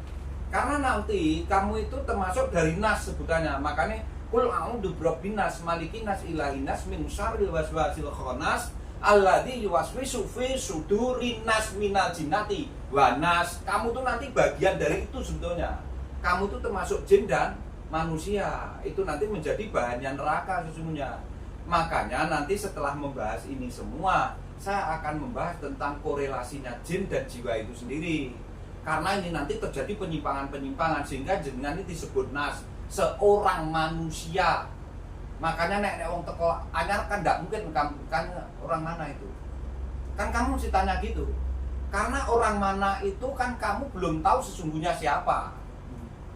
Karena nanti kamu itu termasuk dari nas sebutannya. Makanya qul a'udzu birabbin nas, malikin nas, ilahin nas, min syarril waswasil khannas alladzi yuwaswisu fi sudurin nas minal jinnati wan nas. Kamu tuh nanti bagian dari itu sebetulnya. Kamu tuh termasuk jin dan manusia, itu nanti menjadi bahannya neraka sesungguhnya. Makanya nanti setelah membahas ini semua, saya akan membahas tentang korelasinya jin dan jiwa itu sendiri. Karena ini nanti terjadi penyimpangan-penyimpangan sehingga jenengan ini disebut nas, seorang manusia. Makanya nek wong teko anyar kan enggak mungkin kan orang mana itu. Kan kamu mesti tanya gitu. Karena orang mana itu kan kamu belum tahu sesungguhnya siapa.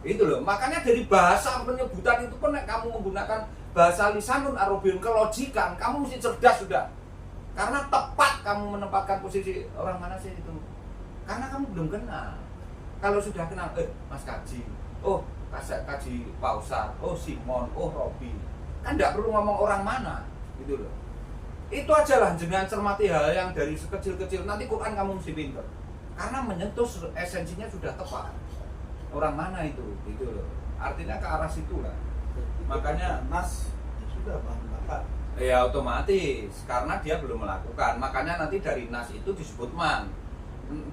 Itu loh, makanya dari bahasa penyebutan itu pun kamu menggunakan bahasa lisanun arabiyyun kelojikan, kamu mesti cerdas sudah. Karena tepat kamu menempatkan posisi orang mana sih itu. Karena kamu belum kenal. Kalau sudah kenal, Mas Kaji, oh Kaji Pausar, oh Simon, oh Robi. Kan enggak perlu ngomong orang mana, gitu loh. Itu aja lah, jangan cermati hal yang dari sekecil-kecil. Nanti Quran kamu mesti pinter. Karena menyentuh esensinya sudah tepat. Orang mana itu, gitu loh. Artinya ke arah situ lah. Makanya nas sudah bahan bakar. Ya otomatis karena dia belum melakukan. Makanya nanti dari nas itu disebut man.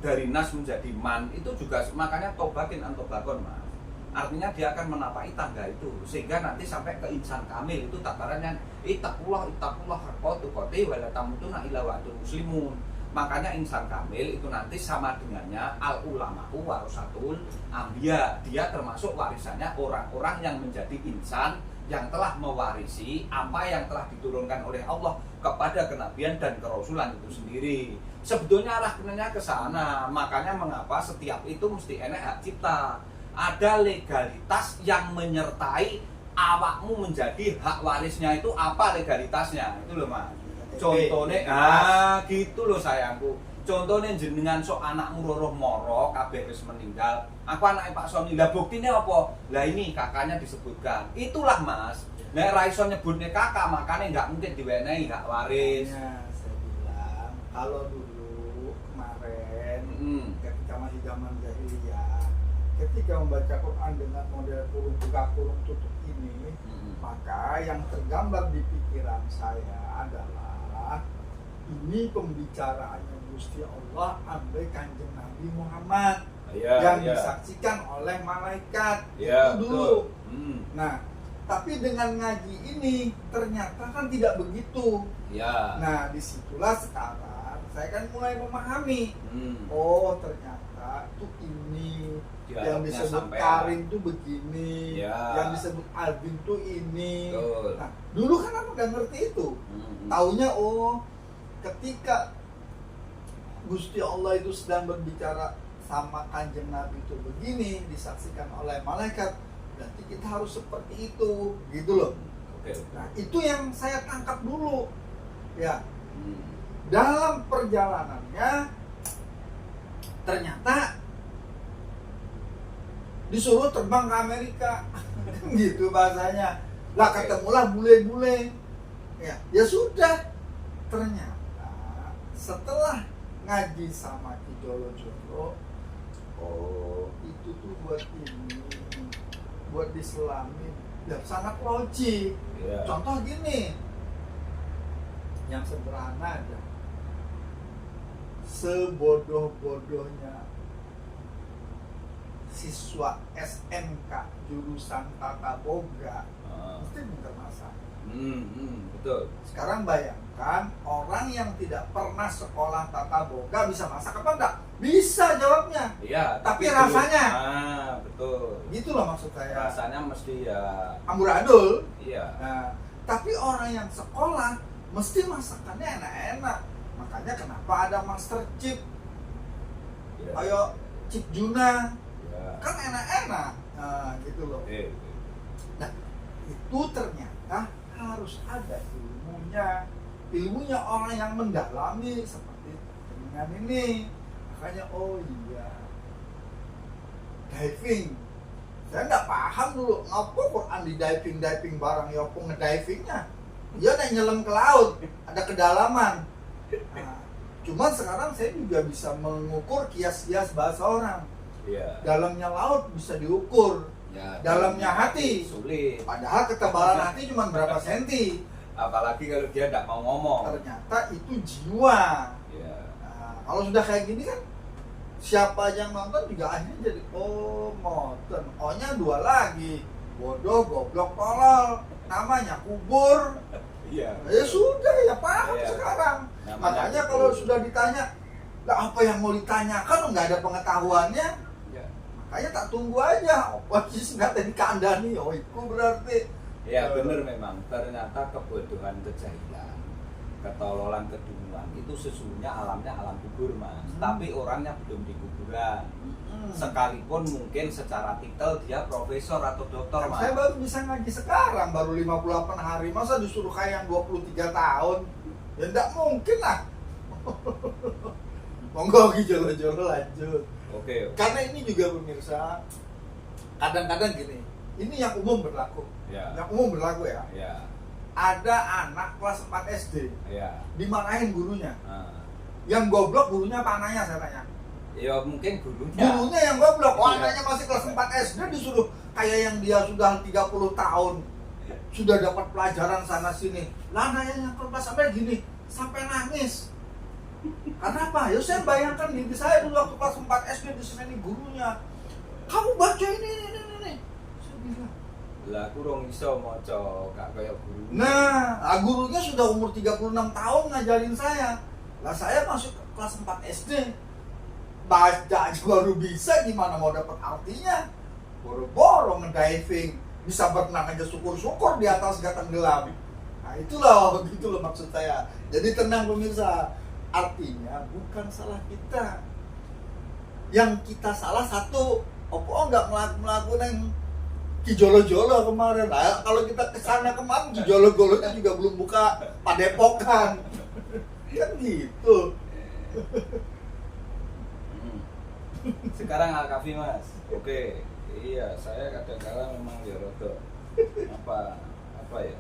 Dari nas menjadi man itu juga makanya tobakin antobakon mas. Artinya dia akan menapaki tangga itu sehingga nanti sampai ke insan kamil itu tatarannya ittaqullah haqqa tuqatih wa la tamutunna illa wa antum muslimun. Makanya insan kamil itu nanti sama dengannya al ulama'u warasatul anbiya. Dia termasuk warisannya orang-orang yang menjadi insan yang telah mewarisi apa yang telah diturunkan oleh Allah kepada kenabian dan kerasulan itu sendiri. Sebetulnya arahnya ke sana. Makanya mengapa setiap itu mesti enek hak cipta. Ada legalitas yang menyertai awakmu menjadi hak warisnya. Itu apa legalitasnya? Itu loh mas. Contohnya gitu loh sayangku. Contohnya jenengan sok anakmu roroh moro kabeh wis meninggal. Aku anaknya Pak Sony. Lah buktinya apa? Lah ini kakaknya disebutkan. Itulah mas. Nek ra iso nyebutne kakak makanya nggak mungkin diwenehi hak waris. Saya bilang kalau dulu kemarin ketika masih zaman jahiliyah, ketika membaca Quran dengan model kurung buka kurung tutup ini, maka yang tergambar di pikiran saya adalah ini pembicaraannya Gusti Allah ambil Kanjeng Nabi Muhammad yang disaksikan oleh malaikat itu dulu. Nah, tapi dengan ngaji ini ternyata kan tidak begitu. Nah, disitulah sekarang saya kan mulai memahami. Oh, ternyata tuh ini yang disebut Karim tuh begini, yang disebut Albin tuh ini. Nah, dulu kan aku nggak ngerti itu. Taunya oh, ketika Gusti Allah itu sedang berbicara sama Kanjeng Nabi itu begini, disaksikan oleh malaikat, berarti kita harus seperti itu, gitu loh. Nah, itu yang saya tangkap dulu. Ya. Dalam perjalanannya ternyata disuruh terbang ke Amerika. Gitu bahasanya. Lah ketemulah bule-bule. Ya sudah. Ternyata setelah ngaji sama Ki Jolo-Jolo, oh itu tuh buat ini, buat diselami, ya sangat logik. Contoh gini, yang sederhana aja, sebodoh-bodohnya siswa SMK jurusan tata boga mesti pintar masak. Betul. Sekarang bayangkan orang yang tidak pernah sekolah tata boga bisa masak apa enggak? Bisa jawabnya. Iya. Tapi rasanya. Betul. Gitu loh maksud saya. Rasanya mesti ya amburadul. Iya. Nah, tapi orang yang sekolah mesti masakannya enak-enak. Makanya kenapa ada Master Chef? Ayo Chef Juna. Kan enak-enak. Nah, gitu loh. Nah, itu ternyata harus ada ilmunya orang yang mendalami seperti dengan ini. Makanya oh iya, diving saya nggak paham dulu ngapa Quran di diving barang ya apa ngedivingnya dia udah nyelam ke laut ada kedalaman. Nah, cuman sekarang saya juga bisa mengukur kias-kias bahasa orang. Dalamnya laut bisa diukur. Dalamnya hati sulit. Padahal ketebalan hati cuma berapa senti. Apalagi kalau dia tidak mau ngomong. Ternyata itu jiwa. Nah, kalau sudah kayak gini kan siapa yang nonton juga akhirnya jadi oh moten. O-nya dua lagi. Bodoh, goblok, tolol. Namanya kubur. Ya sudah ya paham sekarang. Makanya kalau sudah ditanya, lah apa yang mau ditanyakan nggak ada pengetahuannya. Makanya tak tunggu aja, apa sih nggak tadi kandani, oh itu berarti. Ya benar memang, ternyata kebodohan, kejahilan, ketololan, kedunguan itu sesungguhnya alamnya alam kubur mas. Tapi orangnya belum di kuburan. Sekalipun mungkin secara titel dia profesor atau doktor mas. Saya baru bisa ngaji sekarang, baru 58 hari, masa disuruh kayak yang 23 tahun? Ya enggak mungkin lah. Monggo Jolo-Jolo lanjut. Oke. Karena ini juga pemirsa, kadang-kadang gini, ini yang umum berlaku. Yang umum berlaku ya. Ada anak kelas 4 SD, dimarahin gurunya. Yang goblok gurunya apa anaknya saya tanya? Ya mungkin gurunya. Gurunya yang goblok, anaknya masih kelas 4 SD disuruh kayak yang dia sudah 30 tahun. sudah dapat pelajaran sana sini. Lah yang kelas sampai gini, sampai nangis. Karena apa? Ya saya bayangkan diri saya dulu waktu kelas 4 SD diseneni gurunya. Kamu baca ini. Saya bilang, Lah aku rong iso maca gak kaya guru. nah, gurunya sudah umur 36 tahun ngajarin saya. Lah saya masuk ke kelas 4 SD. Baca aja baru bisa, gimana mau dapat artinya? Boro-boro ngediving, bisa berenang aja syukur-syukur di atas gak tenggelam. Nah itulah gitu loh maksud saya. Jadi tenang pemirsa, artinya bukan salah kita. Yang kita salah satu, opo nggak melakukan yang kijolo-jolo kemarin. Nah, kalau kita kesana kemarin kijolo-jolonya juga belum buka padepokan. Kan gitu. Sekarang Al-Kafi Mas. Oke. Iya, saya kadang-kadang memang ya rada apa ya?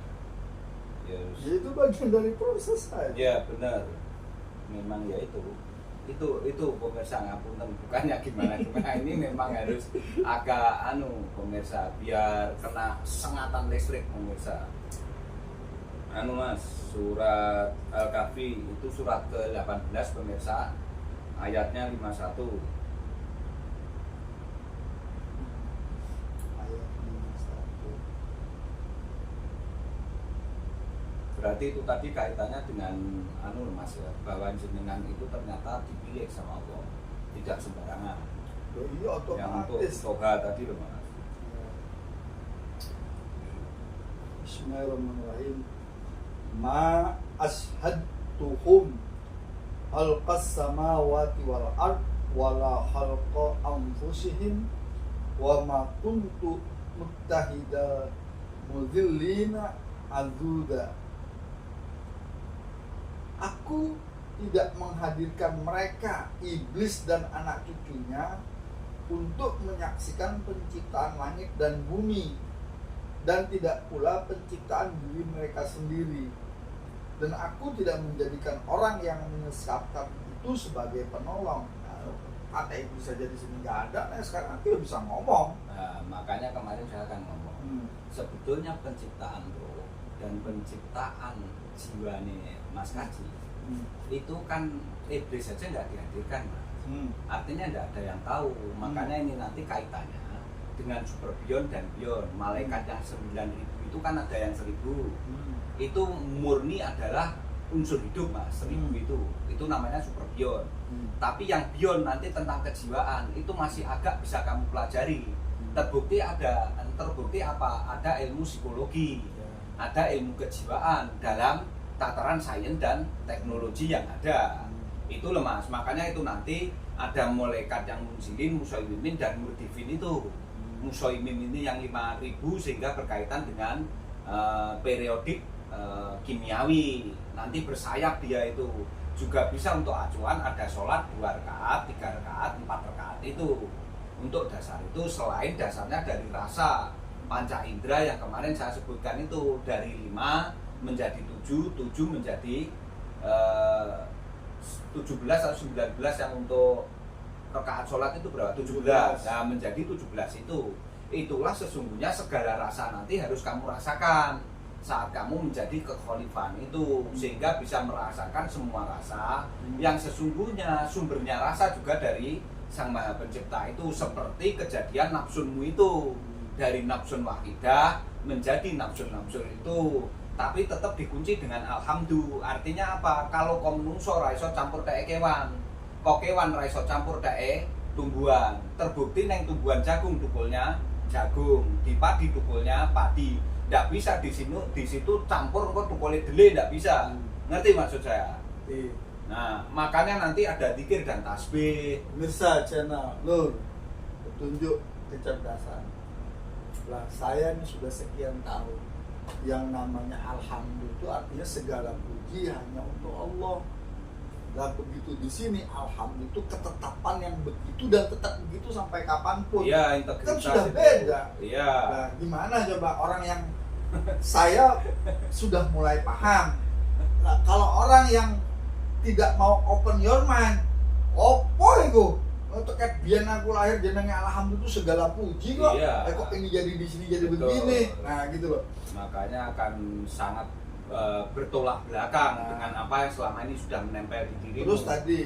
Ya, Ya itu bagian dari proses saya. ya benar. Memang ya itu pemirsa, ngapunten, bukannya gimana ini memang harus agak pemirsa biar kena sengatan listrik pemirsa. Mas, surat Al-Kahfi itu surat ke-18 pemirsa, ayatnya 51. Ayat 51. Berarti itu tadi kaitannya dengan Mas ya, bahwa jenengan itu ternyata dipilih sama Allah, tidak sembarangan. Oh iya, Yang untuk otomatis. toha tadi loh Mas. Bismillahirrahmanirrahim. Ma ashadtuhum khalqas samawati wal ard wala khalqa anfusihim wa ma kuntu muttahida mudhillina azuda. Aku tidak menghadirkan mereka, iblis dan anak cucunya, untuk menyaksikan penciptaan langit dan bumi, dan tidak pula penciptaan diri mereka sendiri. Dan aku tidak menjadikan orang yang menyesatkan itu sebagai penolong. Nah, kata iblis saja di sini nggak ada, nah sekarang kita bisa ngomong. Nah, makanya kemarin saya akan ngomong, sebetulnya penciptaan roh dan penciptaan jiwa nih Mas Kaji, itu kan iblis saja nggak dihadirkan Mas. Artinya nggak ada yang tahu. Makanya ini nanti kaitannya dengan super beyond dan beyond. Malaikat yang 9.000 itu kan ada yang 1.000. Itu murni adalah unsur hidup Mas, 1.000 itu namanya super beyond. Tapi yang beyond nanti tentang kejiwaan itu masih agak bisa kamu pelajari. Terbukti apa? Ada ilmu psikologi, ada ilmu kejiwaan dalam tataran sains dan teknologi yang ada. Itu loh Mas, makanya itu nanti ada malaikat yang munzilin, musoimin dan murdifin itu. Musoimin ini yang 5.000 sehingga berkaitan dengan periodik kimiawi. Nanti bersayap dia itu. Juga bisa untuk acuan ada sholat 2 rakaat, 3 rakaat, 4 rakaat itu. Untuk dasar itu selain dasarnya dari rasa panca indera yang kemarin saya sebutkan itu, dari 5 menjadi 7, 7 menjadi 17 atau 19 yang untuk rakaat sholat itu berapa? 17. Nah, menjadi 17 itu. Itulah sesungguhnya segala rasa nanti harus kamu rasakan saat kamu menjadi kekhalifahan itu, sehingga bisa merasakan semua rasa yang sesungguhnya sumbernya rasa juga dari Sang Maha Pencipta itu, seperti kejadian nafsunmu itu dari nafsun wahidah menjadi nafsun-nafsun itu, tapi tetap dikunci dengan alhamdulillah. Artinya apa? Kalau kaum menungso ra iso campur dae kewan, kok kewan ra iso campur dae tumbuhan. Terbukti neng tumbuhan jagung tukulnya jagung, di padi tukulnya padi. Nggak bisa di situ campur kok tukulnya dele, nggak bisa. Ngerti maksud saya? Nah, makanya nanti ada zikir dan tasbih. Mirsa channel Nur, petunjuk kecerdasan. Lah saya ini sudah sekian tahun, yang namanya alhamdulillah itu artinya segala puji hanya untuk Allah. Dan begitu di sini alhamdulillah itu ketetapan yang begitu dan tetap begitu sampai kapanpun. Iya, Kan integritas sudah itu. beda. Iya. Nah, gimana coba orang yang saya sudah mulai paham. Nah, kalau orang yang tidak mau open your mind, opo itu? Terkait biyen aku lahir jenenge alhamdulillah itu segala puji kok. Iya. Kok ini jadi di sini jadi Betul. begini. Nah, gitu loh. Makanya akan sangat bertolak belakang Nah. dengan apa yang selama ini sudah menempel di dirimu. Terus tadi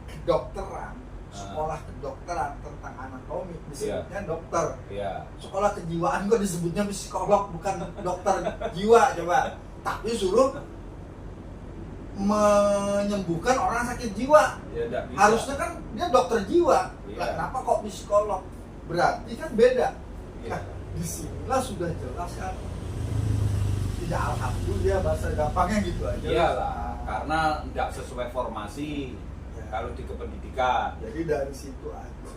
kedokteran, sekolah kedokteran tentang anatomi disebutnya dokter. Iya. Sekolah kejiwaan kok disebutnya psikolog bukan dokter jiwa coba. Tapi suruh menyembuhkan orang sakit jiwa. Ya enggak bisa. Harusnya kan dia dokter jiwa. Iya. Lah, kenapa kok psikolog? Berarti kan beda. Iya. Nah, disinilah sudah jelas kan. Tidak alhamdulillah bahasa gampangnya gitu aja. Iyalah, Nah, karena enggak sesuai formasi Ya. kalau di kependidikan. Jadi dari situ aja.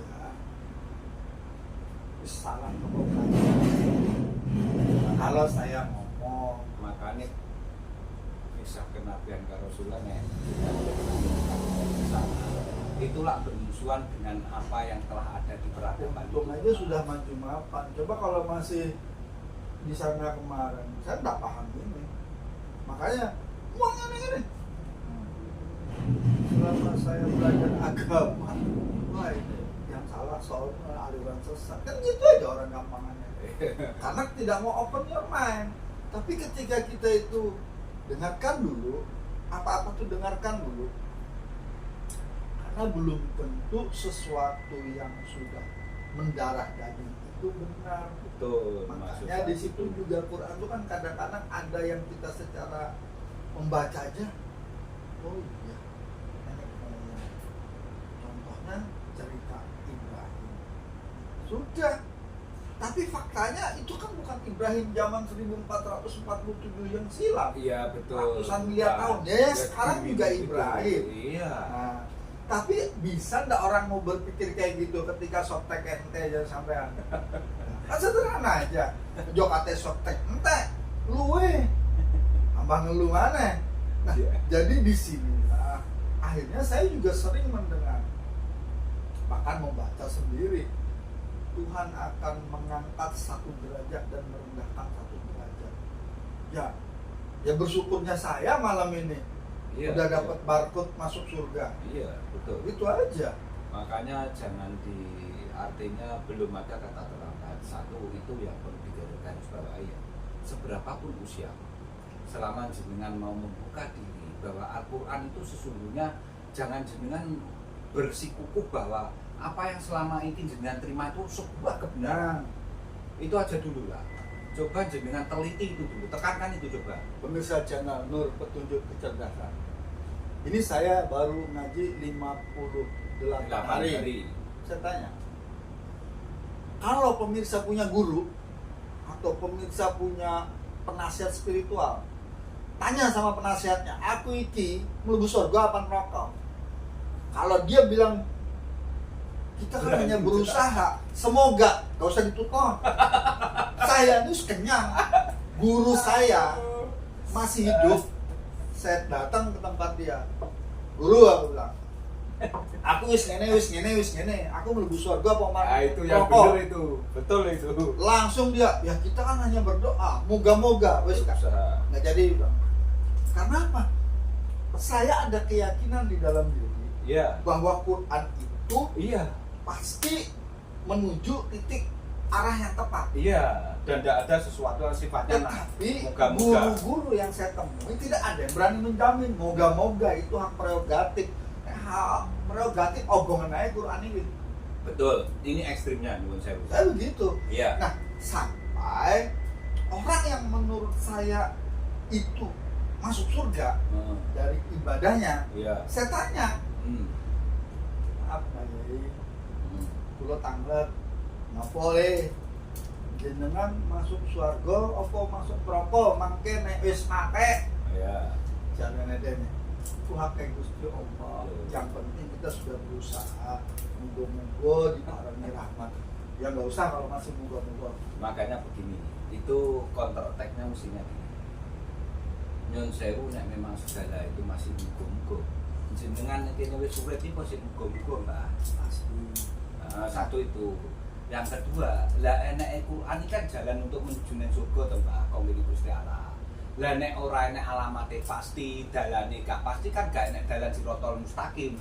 Salah ngomong. Kalau saya ngomong, Makanya kisah kenabian Rasulullah itulah bermusuhan dengan apa yang telah ada di peradaban. untung aja sudah maju mapan. Coba kalau masih di sana kemarin, saya nggak paham ini. Makanya uangnya ini. Selama saya belajar agama, wah ini yang salah soalnya aliran sesat. Kan gitu aja orang gampangannya. Karena tidak mau open your mind. Tapi ketika kita itu dengarkan dulu, apa-apa tuh dengarkan dulu. Karena belum tentu sesuatu yang sudah mendarah daging itu benar. Betul. Makanya di situ juga Quran itu kan kadang-kadang ada yang kita secara membaca aja, oh iya, nenek moyang. Contohnya cerita Ibrahim. Sudah. Tapi faktanya itu kan bukan Ibrahim zaman 1447 yang silam. Iya betul. Ratusan miliar tahun. Ya, sekarang juga Ibrahim. Iya. Nah, tapi bisa ndak orang mau berpikir kayak gitu ketika softtek ente aja sampean? Kan sederhana aja. Jo kate softtek ente, luwe. Ambang ngeluh mana? Nah, Iya. jadi di sini akhirnya saya juga sering mendengar, bahkan membaca sendiri. Tuhan akan mengangkat satu derajat dan merendahkan satu derajat. Ya bersyukurnya saya malam ini Iya, udah iya. dapat barcode masuk surga. Iya betul. Itu aja. Makanya jangan artinya belum ada kata terlambat. Satu itu yang perlu digarisbawahi ya. Seberapapun usia, selama jenengan mau membuka diri bahwa Al-Quran itu sesungguhnya jangan jenengan bersikukuh bahwa apa yang selama ini jenengan terima itu sebuah kebenaran. Itu aja dulu lah. Coba jenengan teliti itu dulu, tekankan itu coba. Pemirsa channel Nur Petunjuk Kecerdasan. Ini saya baru ngaji 58 hari. Saya tanya, kalau pemirsa punya guru atau pemirsa punya penasihat spiritual, tanya sama penasihatnya, aku iki mlebu surga apa neraka? Kalau dia bilang kita kan hanya berusaha, semoga gak usah ditutup. Saya ini kenyang, guru saya masih hidup. Saya datang ke tempat dia, guru, aku bilang, aku wis ngene, aku mlebu surga apa Nah, itu yang rokok? benar itu, betul itu. Langsung dia, ya kita kan hanya berdoa, moga-moga, wis Kak. Usaha. Nggak jadi bilang. Karena apa? Saya ada keyakinan di dalam diri Iya. bahwa Quran itu Iya. pasti menuju titik arah yang tepat. Iya. Dan tidak ada sesuatu yang sifatnya Tetapi moga-moga. guru-guru yang saya temui tidak ada yang berani menjamin moga-moga itu hak prerogatif. Hak prerogatif ogongan aja Quran ini. Betul. Ini ekstrimnya menurut saya. Saya begitu. Iya. Nah, sampai orang yang menurut saya itu masuk surga Hmm. dari ibadahnya, Iya. saya tanya, Hmm. maaf Pak Yai, Hmm. kulo tanglet ngapole jenengan masuk surga apa masuk neraka mangke nek wis mate Iya. jarene dene ku hak Gusti Allah. Betul. Yang penting kita sudah berusaha, muga-muga diparingi rahmat. Ya nggak usah kalau masih muga-muga. Makanya begini, itu counter attack-nya mestinya gini. Nyon sewu nek memang segala itu masih mugo-mugo. Jenengan kene wis urip iki kok sing mugo-mugo, Mbak. Pasti. Nah, satu itu. Yang kedua, lah enek Quran ini kan jalan untuk menuju nang surga to, Mbak. Kongkene Gusti Allah. Lah nek ora enek alamate pasti, dalane gak pasti kan gak enek dalan siratal mustaqim.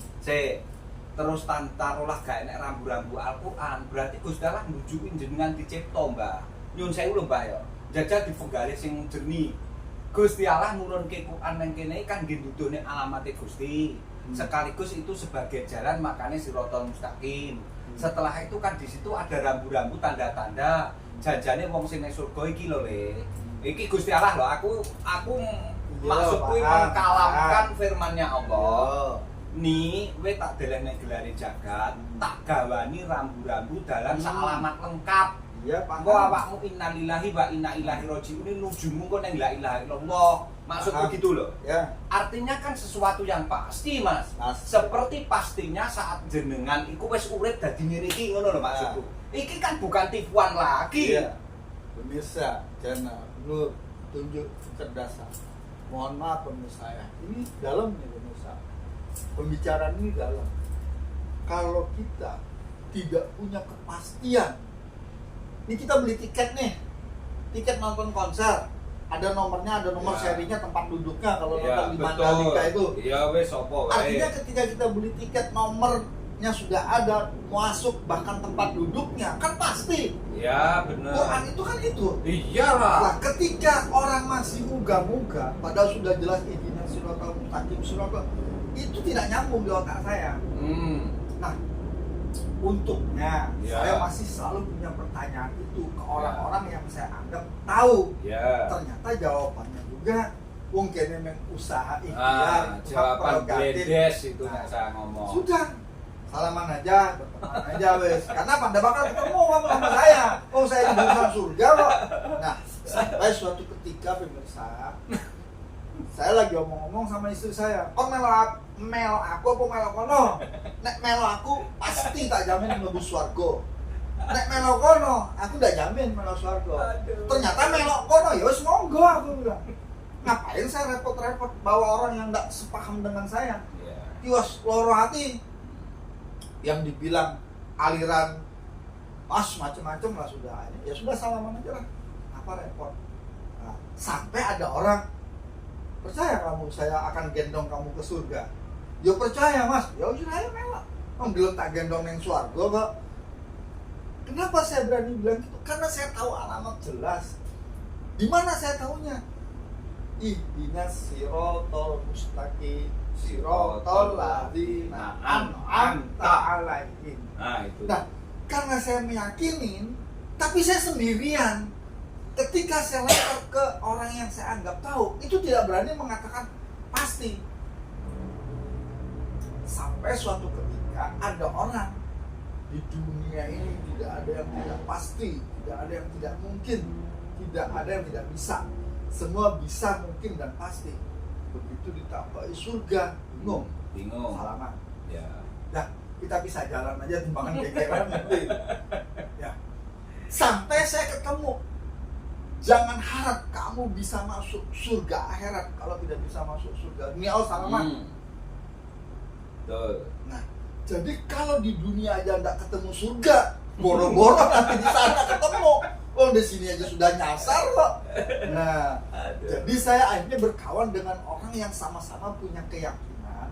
terus taruhlah gak enek rambu-rambu Al-Qur'an, berarti Gusti Allah nujukin jenengan dicipta, Mbah. Nyun sewu lho, Mbah ya. Jajal difenggale sing jernih. Gusti Allah nurunke Quran nang kene kan nggih nduduhne alamate Gusti. Sekaligus itu sebagai jalan makanya Siratal Mustaqim. Setelah itu kan di situ ada rambu-rambu tanda-tanda janjane wong sing ning surga iki lho, Le. Iki Gusti Allah lho, aku maksudku mengkalamkan firman-Nya Allah. Ni kowe tak delehne gelare jagat, tak gawani rambu-rambu dalam alamat lengkap. Iya, Engko awakmu innalillahi wa inna ilaihi raji'un nujumu kok nang la ilaha illallah. Maksudku gitu loh. Ya. Artinya kan sesuatu yang pasti, Mas. Seperti pastinya saat jenengan iku wis urip dadi ngene iki ngono lho maksudku. Iki kan bukan tipuan lagi. Iya. Pemirsa, channel Nur tunjuk kecerdasan. Mohon maaf pemirsa ya. Ini dalam nih pemirsa. Pembicaraan ini dalam. Kalau kita tidak punya kepastian, ini kita beli tiket nih, tiket nonton konser, ada nomornya, ada nomor serinya, tempat duduknya kalau nonton di Mandalika itu. Iya wes sopo. Artinya ketika kita beli tiket nomornya sudah ada, masuk bahkan tempat duduknya, kan pasti. Iya benar. Quran itu kan itu. Iyalah. Nah, ketika orang masih muga-muga, padahal sudah jelas ihdinas siratal mustaqim, itu tidak nyambung di otak saya. Nah, untungnya saya masih selalu punya pertanyaan itu ke orang-orang yang saya anggap tahu. Ternyata jawabannya juga wong kene meng usaha ikhtiar, jawaban bledes itu yang saya ngomong. Sudah salaman aja, berteman aja wes. Karena pada bakal ketemu sama saya. Oh, saya di urusan surga kok. Nah, sampai suatu ketika pemirsa, saya lagi ngomong-ngomong sama istri saya, kok melo aku apa melo kono? Nek melo aku pasti tak jamin mlebu swarga. Nek melo kono, aku ndak jamin melo swarga. Ternyata melo kono ya wis monggo aku bilang. Ngapain saya repot-repot bawa orang yang ndak sepaham dengan saya? Tiwas loro hati. Yang dibilang aliran macam-macam lah sudah. Ya sudah salaman aja lah. Apa repot? Nah, sampai ada orang, percaya kamu saya akan gendong kamu ke surga? Ya percaya Mas. Ya udah ayo mewah. Belum tak gendong yang swarga kok. Kenapa saya berani bilang gitu? Karena saya tahu alamat jelas. Di mana saya tahunya? Ihdinas siratal mustaqim siratal ladzina an'amta 'alaihim. Nah, itu. Nah, karena saya meyakinin, tapi saya sendirian. Ketika saya lempar ke orang yang saya anggap tahu, itu tidak berani mengatakan pasti. Sampai suatu ketika ada orang di dunia ini tidak ada yang tidak pasti, tidak ada yang tidak mungkin, tidak ada yang tidak bisa. Semua bisa, mungkin, dan pasti. Begitu ditambahi surga, bingung, salaman. Ya. Nah, kita bisa jalan aja timbangan kekeran nanti. Ya. Sampai saya ketemu. Jangan harap kamu bisa masuk surga akhirat kalau tidak bisa masuk surga dunia. Oh, salaman. Nah, jadi kalau di dunia aja nggak ketemu surga, boro-boro nanti di sana ketemu. Oh, di sini aja sudah nyasar kok. Nah, jadi saya akhirnya berkawan dengan orang yang sama-sama punya keyakinan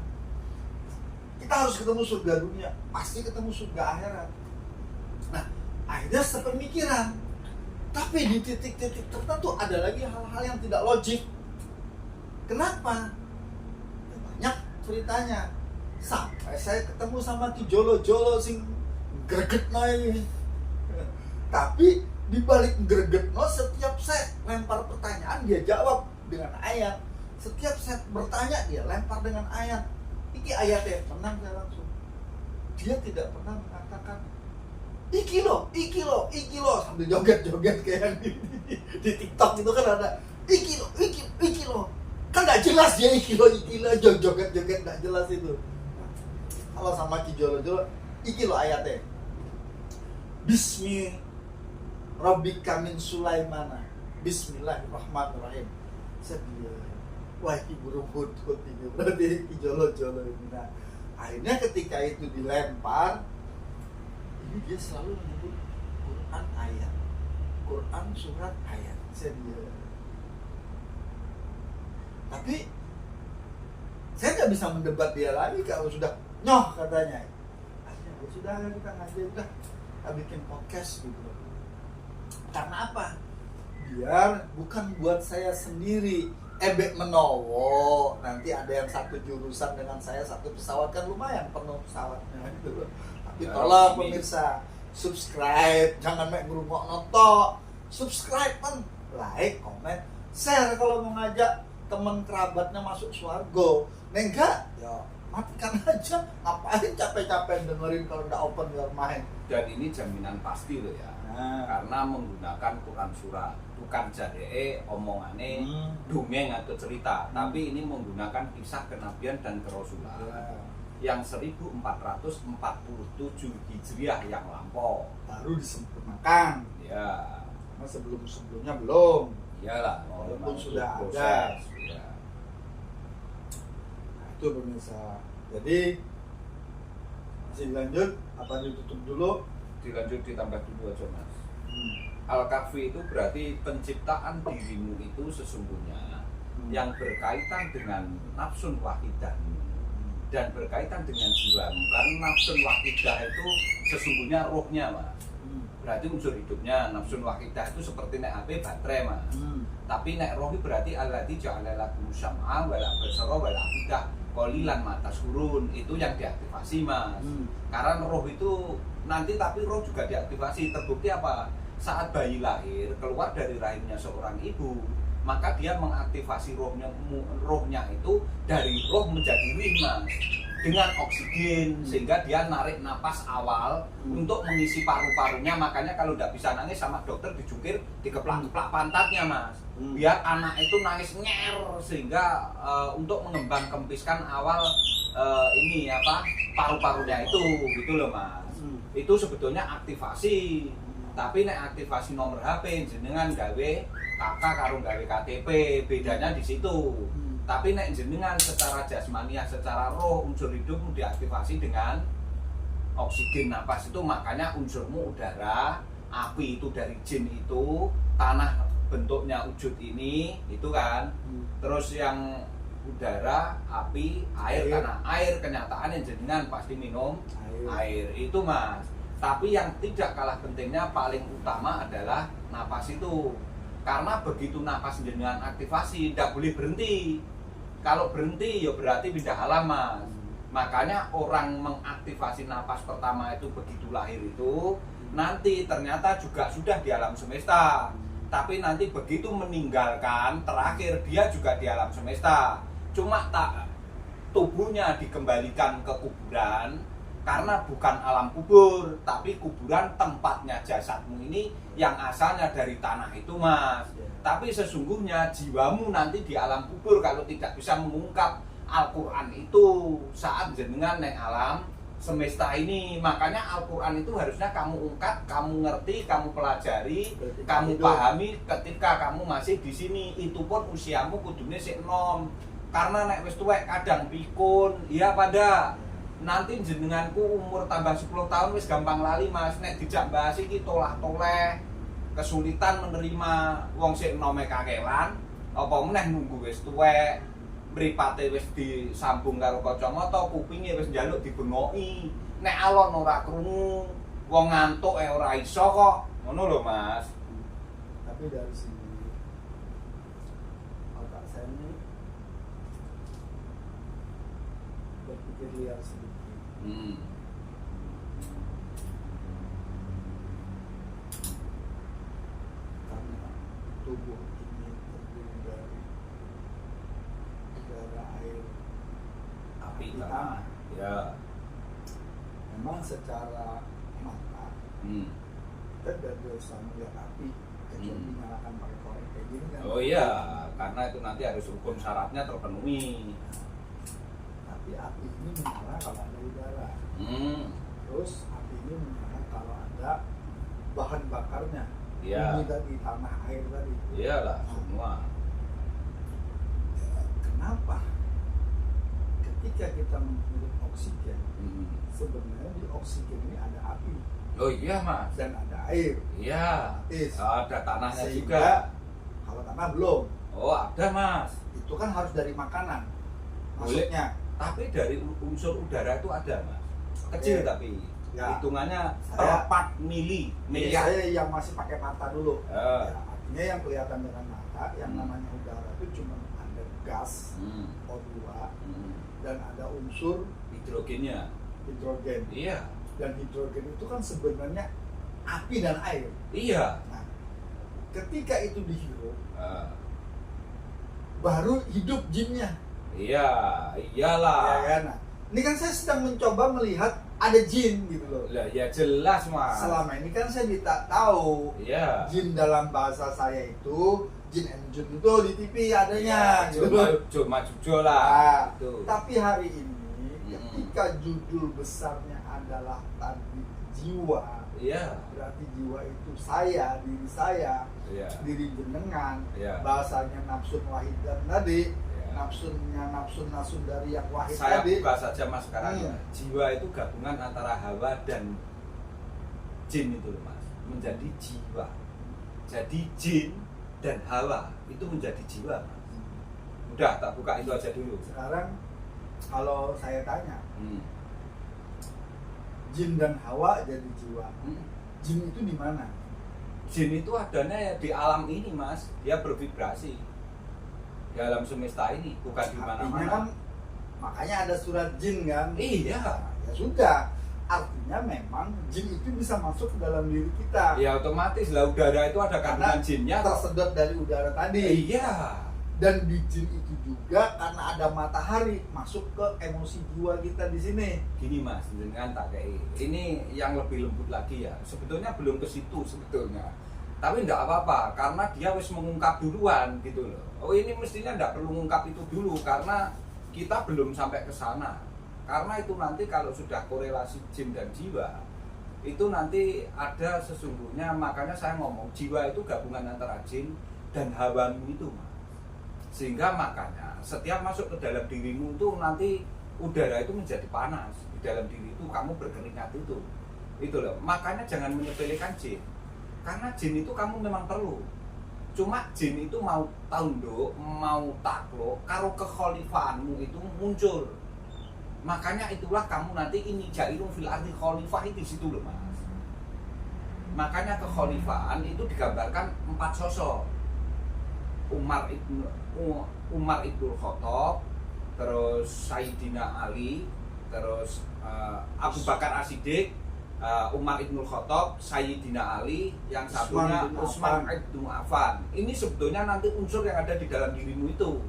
kita harus ketemu surga dunia, pasti ketemu surga akhirat. Nah, akhirnya sepemikiran. Tapi di titik-titik tertentu ada lagi hal-hal yang tidak logik. Kenapa? Banyak ceritanya. Sampai saya ketemu sama Ki Jolo-Jolo sing gregetno ini. Tapi di balik gregetno, setiap saya lempar pertanyaan dia jawab dengan ayat. Setiap saya bertanya dia lempar dengan ayat. Iki ayatnya, tenang saya langsung. Dia tidak pernah mengatakan iki lo sambil joget-joget kayak yang di TikTok itu kan ada iki lo. Kan nggak jelas dia iki lo joget-joget nggak jelas itu. Kalau sama Ki Jolo-Jolo, iki lo ayatnya. Bismi Rabbika min Sulaimana. Bismillahirrahmanirrahim. Sedia. Wah, Ki burung hut-hut ini berarti Ki Jolo-Jolo ini. Nah, akhirnya ketika itu dilempar, ini dia selalu menyebut Quran ayat, Quran surat ayat. Sedia. Tapi saya nggak bisa mendebat dia lagi kalau sudah nyoh katanya. Ya sudah kita ngaji, udah kita bikin podcast gitu. Karena apa? Biar bukan buat saya sendiri, ebek menowo, nanti ada yang satu jurusan dengan saya satu pesawat, kan lumayan penuh pesawatnya gitu loh. Tapi Ya, tolong ini. pemirsa, subscribe, jangan mek ngerungok noto, subscribe kan, like, komen, share kalau mau ngajak teman kerabatnya masuk swargo. Enggak, ya matikan aja, ngapain capek-capek dengerin kalau udah open your mind. Dan ini jaminan pasti loh ya. Nah, Karena menggunakan Quran surat, bukan jadee omongane dongeng atau cerita, tapi ini menggunakan kisah kenabian dan kerasulan yang 1447 Hijriah yang lampau. baru disempurnakan. Ya, Karena sebelum-sebelumnya belum. iyalah, Walaupun memang sudah proses, ada. ya. Nah, itu pemirsa. Jadi masih lanjut apa ditutup dulu? Dilanjut ditambah dulu aja mas. Hmm. Al-Kahfi itu berarti penciptaan dirimu itu sesungguhnya yang berkaitan dengan nafsun wahidahmu dan berkaitan dengan jiwamu, karena nafsun wahidah itu sesungguhnya rohnya mas. Berarti unsur hidupnya. Nafsun wahidah itu seperti nek HP baterai mas. Tapi nek roh itu berarti alladzi ja'ala lakum syam'a wal absara wal afidah qalilan ma tashkurun, itu yang diaktifasi mas. Karena roh itu nanti, tapi roh juga diaktifasi. Terbukti apa? Saat bayi lahir keluar dari rahimnya seorang ibu, maka dia mengaktifasi rohnya itu dari roh menjadi rih mas, dengan oksigen, sehingga dia narik napas awal untuk mengisi paru-parunya. Makanya kalau tidak bisa nangis sama dokter dijungkir, dikeplak-keplak pantatnya mas, biar anak itu nangis nyer, sehingga untuk mengembang kempiskan awal ini apa paru-parunya itu, gitu loh mas. Itu sebetulnya aktivasi. Tapi nek aktivasi nomor HP jenengan gawe KK karo gawe KTP, bedanya di situ. Tapi nek jenengan secara jasmaniah, secara roh, unsur hidupmu diaktifasi dengan oksigen napas itu, makanya unsurmu udara, api itu dari jin itu, tanah bentuknya wujud ini, itu kan. Terus yang udara, api, air, karena air kenyataan yang jenengan pasti minum air itu mas. Tapi yang tidak kalah pentingnya, paling utama adalah napas itu. Karena begitu napas jenengan aktivasi, tidak boleh berhenti. Kalau berhenti ya berarti pindah alam mas. Makanya orang mengaktifasi napas pertama itu begitu lahir itu, nanti ternyata juga sudah di alam semesta. Tapi nanti begitu meninggalkan, terakhir dia juga di alam semesta. Cuma tak tubuhnya dikembalikan ke kuburan, karena bukan alam kubur, tapi kuburan tempatnya jasadmu ini yang asalnya dari tanah itu mas. Tapi sesungguhnya jiwamu nanti di alam kubur kalau tidak bisa mengungkap Al-Quran itu saat jenengan neng alam semesta ini. Makanya Al-Quran itu harusnya kamu ungkap, kamu ngerti, kamu pelajari, kamu pahami ketika kamu masih di sini. Itu pun usiamu kudune sik enom. Karena nek wis tuwek kadang pikun, iya pada nanti jenenganku umur tambah 10 tahun wis gampang lali mas. Nek dijak bahas iki tolah-toleh, kesulitan menerima wong sik enome kakelan, apa meneh nunggu wis tuwek, mripate wis disambung karo kacamata, kupinge wis njaluk dibengoki. Nek alon ora krungu, wong ngantuk ora iso kok. Ngono lho mas. Tapi dari sini otak saya ini berpikir liar sedikit. Karena tubuh ini terdiri dari udara, air, Api tanah. Ya. Memang secara mata kita tidak bisa melihat api kecuali dinyalakan pakai korek kayak gini kan. Oh iya, karena itu nanti harus rukun syaratnya terpenuhi. Tapi api ini menyala kalau ada udara. Terus api ini menyala kalau ada bahan bakarnya. Iya. Ini tadi tanah air tadi. Iyalah semua. Kenapa? Ketika kita menghirup oksigen, sebenarnya di oksigen ini ada api Oh iya mas. dan ada air. Iya. Is. Ada tanahnya Sehingga juga. kalau tanah belum, Oh ada mas. itu kan harus dari makanan. Boleh. Maksudnya Tapi dari unsur udara itu ada mas. Kecil Oke. tapi. Ya. Hitungannya Saya- 4 miliar. Saya yang masih pakai mata dulu. Eh. Ya, artinya yang kelihatan dengan mata, yang Hmm. namanya udara itu cuma ada gas Hmm. O2 Hmm. dan ada unsur Hidrogennya. hidrogen. Iya. Dan hidrogen itu kan sebenarnya api dan air. Iya. Nah, ketika itu dihirup, Eh. baru hidup jinnya. Iya, Ya iyalah. kan? Nah, ini kan saya sedang mencoba melihat ada jin gitu loh. Lah ya jelas, Mas. Selama ini kan saya tidak tahu Iya. jin dalam bahasa saya itu jin and jun itu di TV adanya gitu. Cuma jujo lah. Nah, Itu. tapi hari ini ketika judul besarnya adalah tadi jiwa, Iya. berarti jiwa itu saya, diri saya, Iya. diri jenengan, Iya. bahasanya nafsun wahid dan tadi, Iya. nafsunnya nafsun nasun dari yang wahid Saya tadi. buka saja Mas sekarang ya. Hmm. Jiwa itu gabungan antara hawa dan jin itu loh, Mas. Menjadi jiwa. Jadi jin dan hawa itu menjadi jiwa, Mas. Udah tak buka itu aja dulu. Sekarang kalau saya tanya, Hmm. jin dan hawa jadi jiwa. Hmm. Jin itu di mana? Jin itu adanya ya di alam ini, Mas. Dia bervibrasi di alam semesta ini, bukan di Artinya kan, mana-mana. makanya ada surat jin kan? Iya. Ya sudah, artinya memang jin itu bisa masuk ke dalam diri kita. Ya otomatis lah, udara itu ada kandungan jinnya. tersedot dari udara tadi. Iya. Dan di jin itu juga karena ada matahari masuk ke emosi jiwa kita di sini. Gini Mas, dengan tak kayak ini yang lebih lembut lagi ya. Sebetulnya belum ke situ sebetulnya. Tapi enggak apa-apa karena dia wis mengungkap duluan gitu loh. Oh ini mestinya enggak perlu mengungkap itu dulu karena kita belum sampai ke sana. Karena itu nanti kalau sudah korelasi jin dan jiwa itu nanti ada sesungguhnya, makanya saya ngomong jiwa itu gabungan antara jin dan hawamu itu Mas. Sehingga makanya setiap masuk ke dalam dirimu itu nanti udara itu menjadi panas di dalam diri itu, kamu berkeringat itu loh. Makanya jangan menyepelekan jin, karena jin itu kamu memang perlu. Cuma jin itu mau tunduk, mau takluk karo kekhalifaanmu itu muncul. Makanya itulah kamu nanti ini jairun fil ardi khalifah itu di situ loh Mas. Makanya kekhalifaan itu digambarkan 4 sosok. Umar ibnul Khattab, terus Sayyidina Ali, terus Abu Bakar As-Siddiq, Umar ibnul Khattab, Sayyidina Ali, yang satunya Utsman ibn Affan. Ini sebetulnya nanti unsur yang ada di dalam dirimu itu.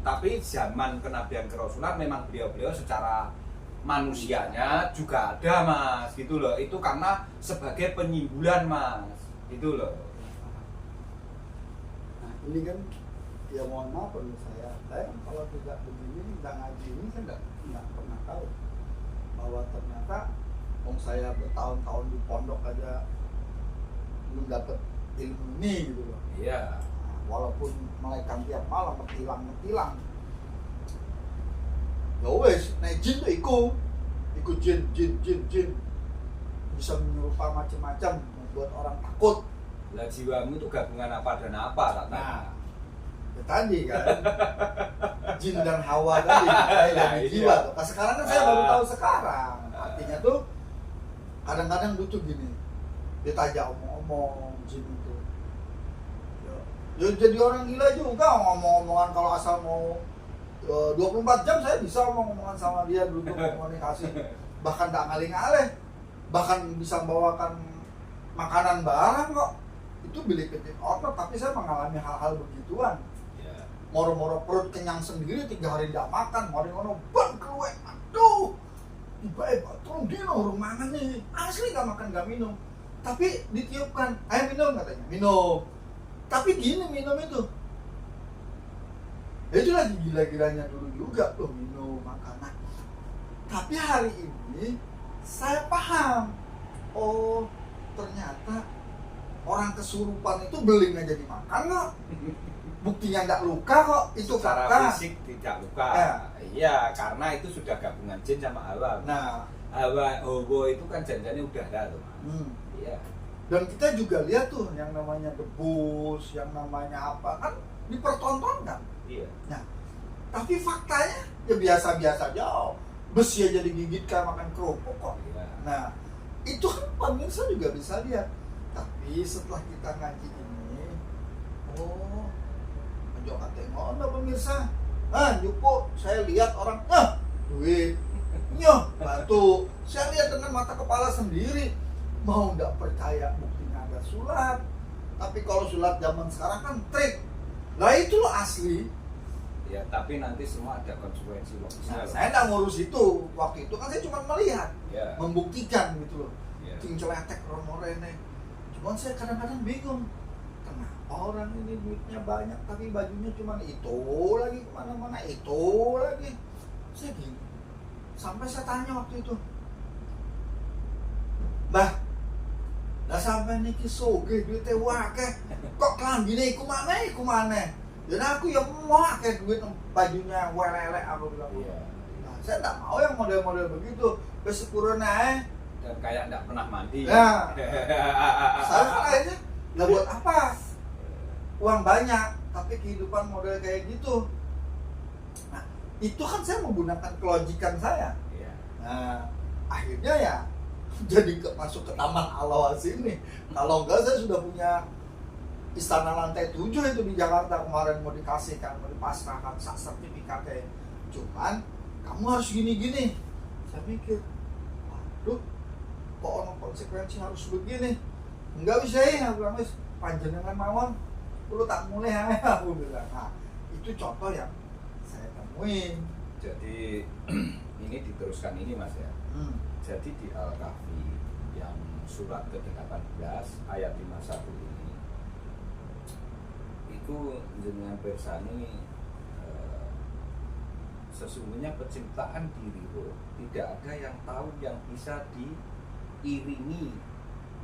Tapi zaman kenabian kerasulan memang beliau-beliau secara manusianya juga ada Mas, gitu loh. Itu karena sebagai penyimbulan Mas, gitu loh. Ini kan ya mohon maaf perlu saya kalau tidak begini tidak ngaji ini saya nggak pernah tahu bahwa ternyata saya bertahun-tahun di pondok aja belum dapat ilmu ini gitu loh. Iya. Nah, walaupun melekam tiap malam metilang ya wes naik jin tuh ikut jin bisa menyerupa macam-macam membuat orang takut. Lah jiwamu itu gabungan apa dan apa tak tahu. Nah, ya tadi kan jin dan hawa tadi saya dari jiwa tuh. Nah, sekarang kan saya baru tahu sekarang. Artinya tuh kadang-kadang lucu gini. Dia tajak omong-omong jin itu. Ya jadi orang gila juga ngomong-omongan kalau asal mau 24 jam saya bisa omong-omongan sama dia duduk komunikasi. Bahkan tak ngalih-ngalih. Bahkan bisa membawakan makanan barang kok. Itu bilik kecil otot, tapi saya mengalami hal-hal begituan. Ya. Moro-moro perut kenyang sendiri 3 hari tidak makan, moro-moro ban keluar, aduh, tiba-tiba tolong dino rumah mangan nih, asli gak makan gak minum, tapi ditiupkan, ayo minum katanya, minum, tapi gini minum itu, ya itu lagi gila-gilanya dulu juga loh minum makanan, tapi hari ini saya paham, oh ternyata orang kesurupan itu beling aja dimakan kok. Buktinya nggak luka kok, itu secara fakta. fisik tidak luka. Ya. Iya, karena itu sudah gabungan jin sama hawa. Nah, Hawa itu kan janjanya udara tuh. Iya. dan kita juga lihat tuh yang namanya debus, yang namanya apa kan dipertontonkan. Iya. Nah, tapi faktanya ya biasa-biasa aja. Besi aja digigit kayak makan kerupuk kok. Iya. Nah, itu kan pemirsa juga bisa lihat. Tapi setelah kita ngaji ini, oh, ojo tengok anda pemirsa. Jupo, saya lihat orang, duit, nyoh, batu. Saya lihat dengan mata kepala sendiri. Mau nggak percaya buktinya ada sulap. Tapi kalau sulap zaman sekarang kan trik. Lah itu loh asli. Ya, tapi nanti semua ada konsekuensi logisnya. Nah, saya nggak ngurus itu. Waktu itu kan saya cuma melihat, Ya. membuktikan gitu loh. Ya. Ting celetek romo rene. Cuman saya kadang-kadang bingung. Kenapa orang ini duitnya banyak tapi bajunya cuma itu lagi, kemana-mana itu lagi. Saya bingung. Sampai saya tanya waktu itu, Mbah, lah sampai niki soge duitnya wakeh. Kok kelambine iku mana? Dan aku yang mau akeh duit bajunya welelek aku bilang. Iya. Nah, saya enggak mau yang model-model begitu. Besepurun aja. Dan kayak nggak pernah mandi. Nah, saya kan akhirnya, lah buat apa? Uang banyak, tapi kehidupan model kayak gitu. Nah, itu kan saya menggunakan kelojikan saya. Iya. Nah, akhirnya ya jadi masuk ke taman Alawas ini. Kalau enggak saya sudah punya istana lantai 7 itu di Jakarta kemarin mau dikasihkan, mau dipasrahkan sertifikatnya. Cuman kamu harus gini-gini. Saya mikir, waduh, kok ono konsekuensi harus begini? Enggak bisa ya, aku bilang, panjenengan mawon, perlu tak mulai ya, aku bilang. Nah, itu contoh yang saya temuin. Jadi ini diteruskan ini Mas ya. Jadi di Al-Kahfi yang surat ke-18 ayat 51 ini, itu jenengan persani sesungguhnya penciptaan diri roh tidak ada yang tahu yang bisa diiringi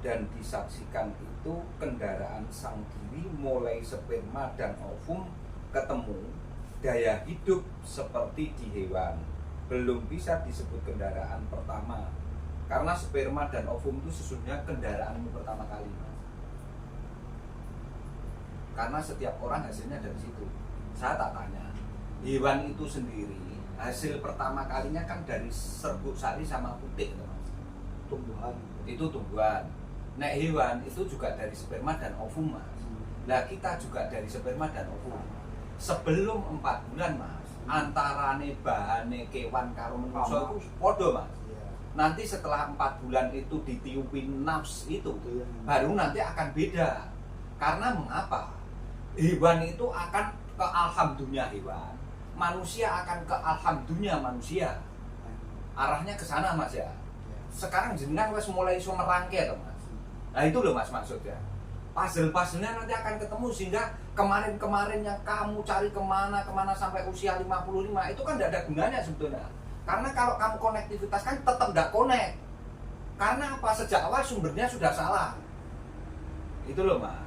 dan disaksikan itu kendaraan sang diri mulai sperma dan ovum ketemu daya hidup seperti di hewan belum bisa disebut kendaraan pertama karena sperma dan ovum itu sesungguhnya kendaraanmu pertama kali Mas. Karena setiap orang hasilnya dari situ. Saya tak tanya, hewan itu sendiri hasil pertama kalinya kan dari serbuk sari sama putih Mas. Tumbuhan. Itu tumbuhan. Nek hewan itu juga dari sperma dan ovum Mas. Nah kita juga dari sperma dan ovum. Sebelum 4 bulan Mas, antarane bahane kewan karo manusia itu podo Mas. Nanti setelah 4 bulan itu ditiupin nafs itu, baru nanti akan beda. Karena mengapa? Hewan itu akan ke alam dunia hewan, manusia akan ke alam dunia manusia. Arahnya ke sana Mas ya. Sekarang jenengan wes mulai iso merangkai toh Mas. Nah itu loh Mas maksudnya. Puzzle-puzzlenya nanti akan ketemu sehingga kemarin-kemarin yang kamu cari kemana sampai usia 55 itu kan tidak ada gunanya sebetulnya. Karena kalau kamu konektivitas kan tetap tidak connect. Karena apa? Sejak awal sumbernya sudah salah. Itu loh Mas.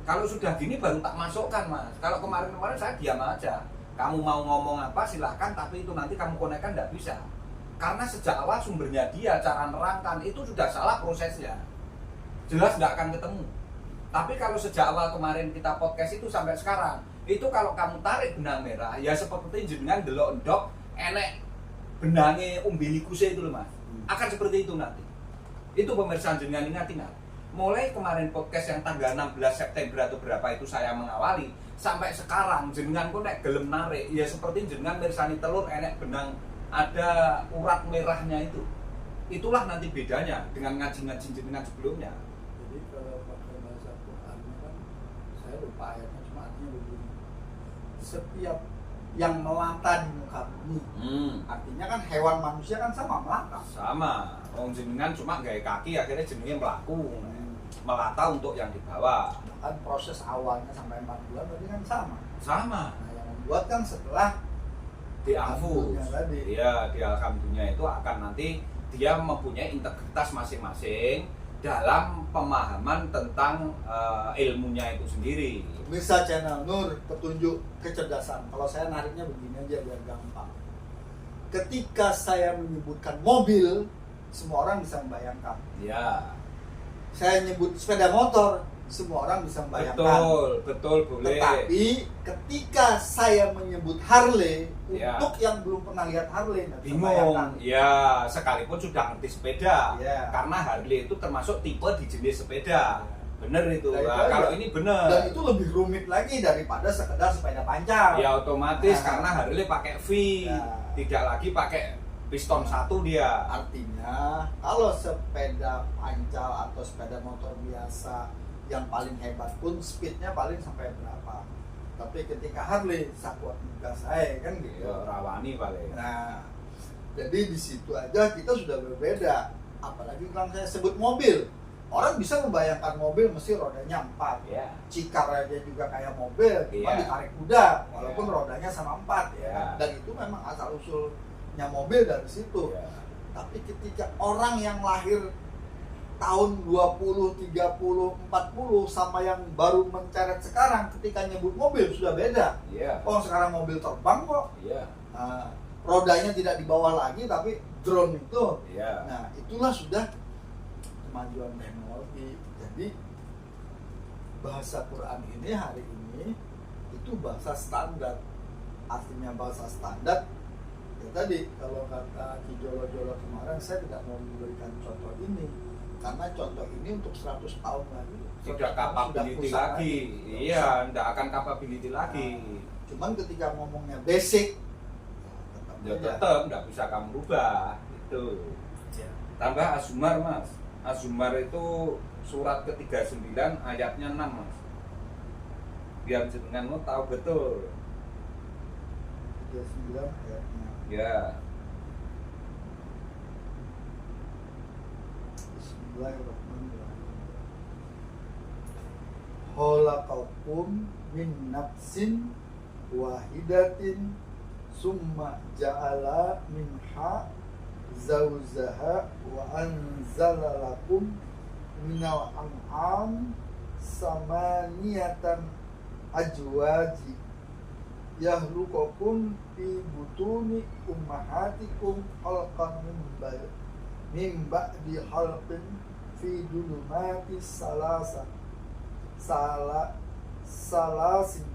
Kalau sudah gini baru tak masukkan Mas. Kalau kemarin-kemarin saya diam aja. Kamu mau ngomong apa silahkan, tapi itu nanti kamu konekkan tidak bisa. Karena sejak awal sumbernya dia, cara nerangkan itu sudah salah prosesnya. Jelas tidak akan ketemu. Tapi kalau sejak awal kemarin kita podcast itu sampai sekarang, itu kalau kamu tarik benang merah, ya seperti jenengan delok endok, enek benangnya umbilikusnya itu loh Mas. Akan seperti itu nanti. Itu pemirsa jenengan ingat. Mulai kemarin podcast yang tanggal 16 September atau berapa itu saya mengawali, sampai sekarang jenengan kok nek gelem narik, ya seperti jenengan mirsani telur enek benang ada urat merahnya itu. Itulah nanti bedanya dengan ngaji-ngaji jenengan sebelumnya. Jadi kalau pakai bahasa Quran kan, saya lupa ayatnya, cuma artinya begini. Setiap yang melata di muka bumi, artinya kan hewan manusia kan sama melata. Sama, wong jenengan cuma gaya kaki akhirnya jenengnya melaku, melata untuk yang di bawah. Kan proses awalnya sampai 4 bulan berarti kan sama. Sama. Nah, yang membuat kan setelah Di anfus, tadi. iya di alhamdulillah itu akan nanti dia mempunyai integritas masing-masing dalam pemahaman tentang ilmunya itu sendiri. Bisa channel Nur, petunjuk kecerdasan. Kalau saya nariknya begini aja biar gampang. Ketika saya menyebutkan mobil, semua orang bisa membayangkan. Ya, Saya nyebut sepeda motor, semua orang bisa membayangkan. Betul boleh. Tetapi ketika saya menyebut Harley, Ya. untuk yang belum pernah lihat Harley nggak bisa Bingung. bayangkan. Ya, sekalipun sudah ngerti sepeda. Ya. Karena Harley itu termasuk tipe di jenis sepeda. Bener itu. Nah, itu Nah, kalau aja. ini bener. Dan itu lebih rumit lagi daripada sekedar sepeda panjang. Ya otomatis Nah. karena Harley pakai V, Ya. tidak lagi pakai piston satu dia. Artinya kalau sepeda pancal atau sepeda motor biasa yang paling hebat pun speednya paling sampai berapa. Tapi ketika Harley sakuat muka saya kan gitu. Ya, rawani paling. Nah, jadi di situ aja kita sudah berbeda. Apalagi kalau saya sebut mobil, orang bisa membayangkan mobil mesti rodanya 4. Ya. Cikar aja juga kayak mobil, cuma Iya. ditarik kuda, walaupun Iya. rodanya sama 4 ya. Iya. Dan itu memang asal usulnya mobil dari situ. Ya. Tapi ketika orang yang lahir tahun 20, 30, 40 sama yang baru menceret sekarang ketika nyebut mobil sudah beda. Iya. Oh sekarang mobil terbang kok. Iya. Nah, rodanya tidak di bawah lagi tapi drone itu. Iya. Nah itulah sudah kemajuan teknologi. Jadi bahasa Quran ini hari ini itu bahasa standar. Artinya bahasa standar. Ya tadi kalau kata Ki Jolo-Jolo kemarin saya tidak mau memberikan contoh ini karena contoh ini untuk 100 tahun lagi Tidak 100 tahun capability sudah lagi. pusat. Iya, tidak akan capability lagi. Cuman ketika ngomongnya basic Ya aja. tetap tidak bisa kamu rubah. Itu. Ya. Tambah Azumar, Mas. Azumar itu surat ke-39 ayatnya 6, Mas. Biar jenenganmu tahu betul. 39 ayatnya. Ya. Bismillahirrahmanirrahim. Khalaqakum min nafsin wahidatin summa ja'ala minha zawjaha wa anzala lakum minal an'am samaniyatan ajwaji yahluqukum fi butuni ummahatikum khalqan min ba'di khalqin fi dhulumati salasin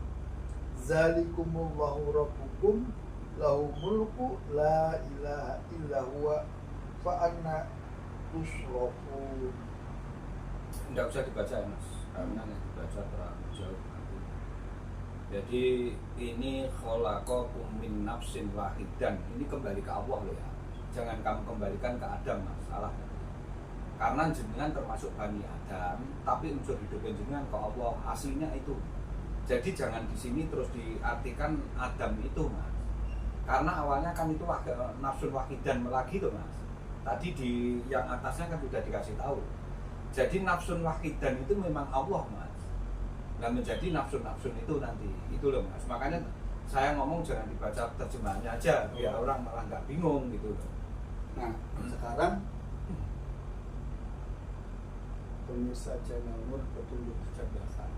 zalikumullahu rabbukum lahu mulku la ilaha illa huwa fa anna tusrafun. Tidak usah dibaca ya, Mas. Karena yang dibaca terlalu jauh nanti. Jadi ini khalaqakum min nafsin wahidan. Ini kembali ke Allah loh ya. Jangan kamu kembalikan ke Adam, Mas. Salah. Karena jenengan termasuk Bani Adam, tapi unsur hidup jenengan ke Allah aslinya itu. Jadi jangan di sini terus diartikan Adam itu, Mas. Karena awalnya kan itu nafsun wahidan lagi tuh, Mas. Tadi di yang atasnya kan sudah dikasih tahu. Jadi nafsun wahidan itu memang Allah, Mas. Nah menjadi nafsun-nafsun itu nanti itu loh, Mas. Makanya saya ngomong jangan dibaca terjemahannya aja biar orang malah nggak bingung gitu loh. Nah, sekarang pemirsa channel Nur Petunjuk Kecerdasan.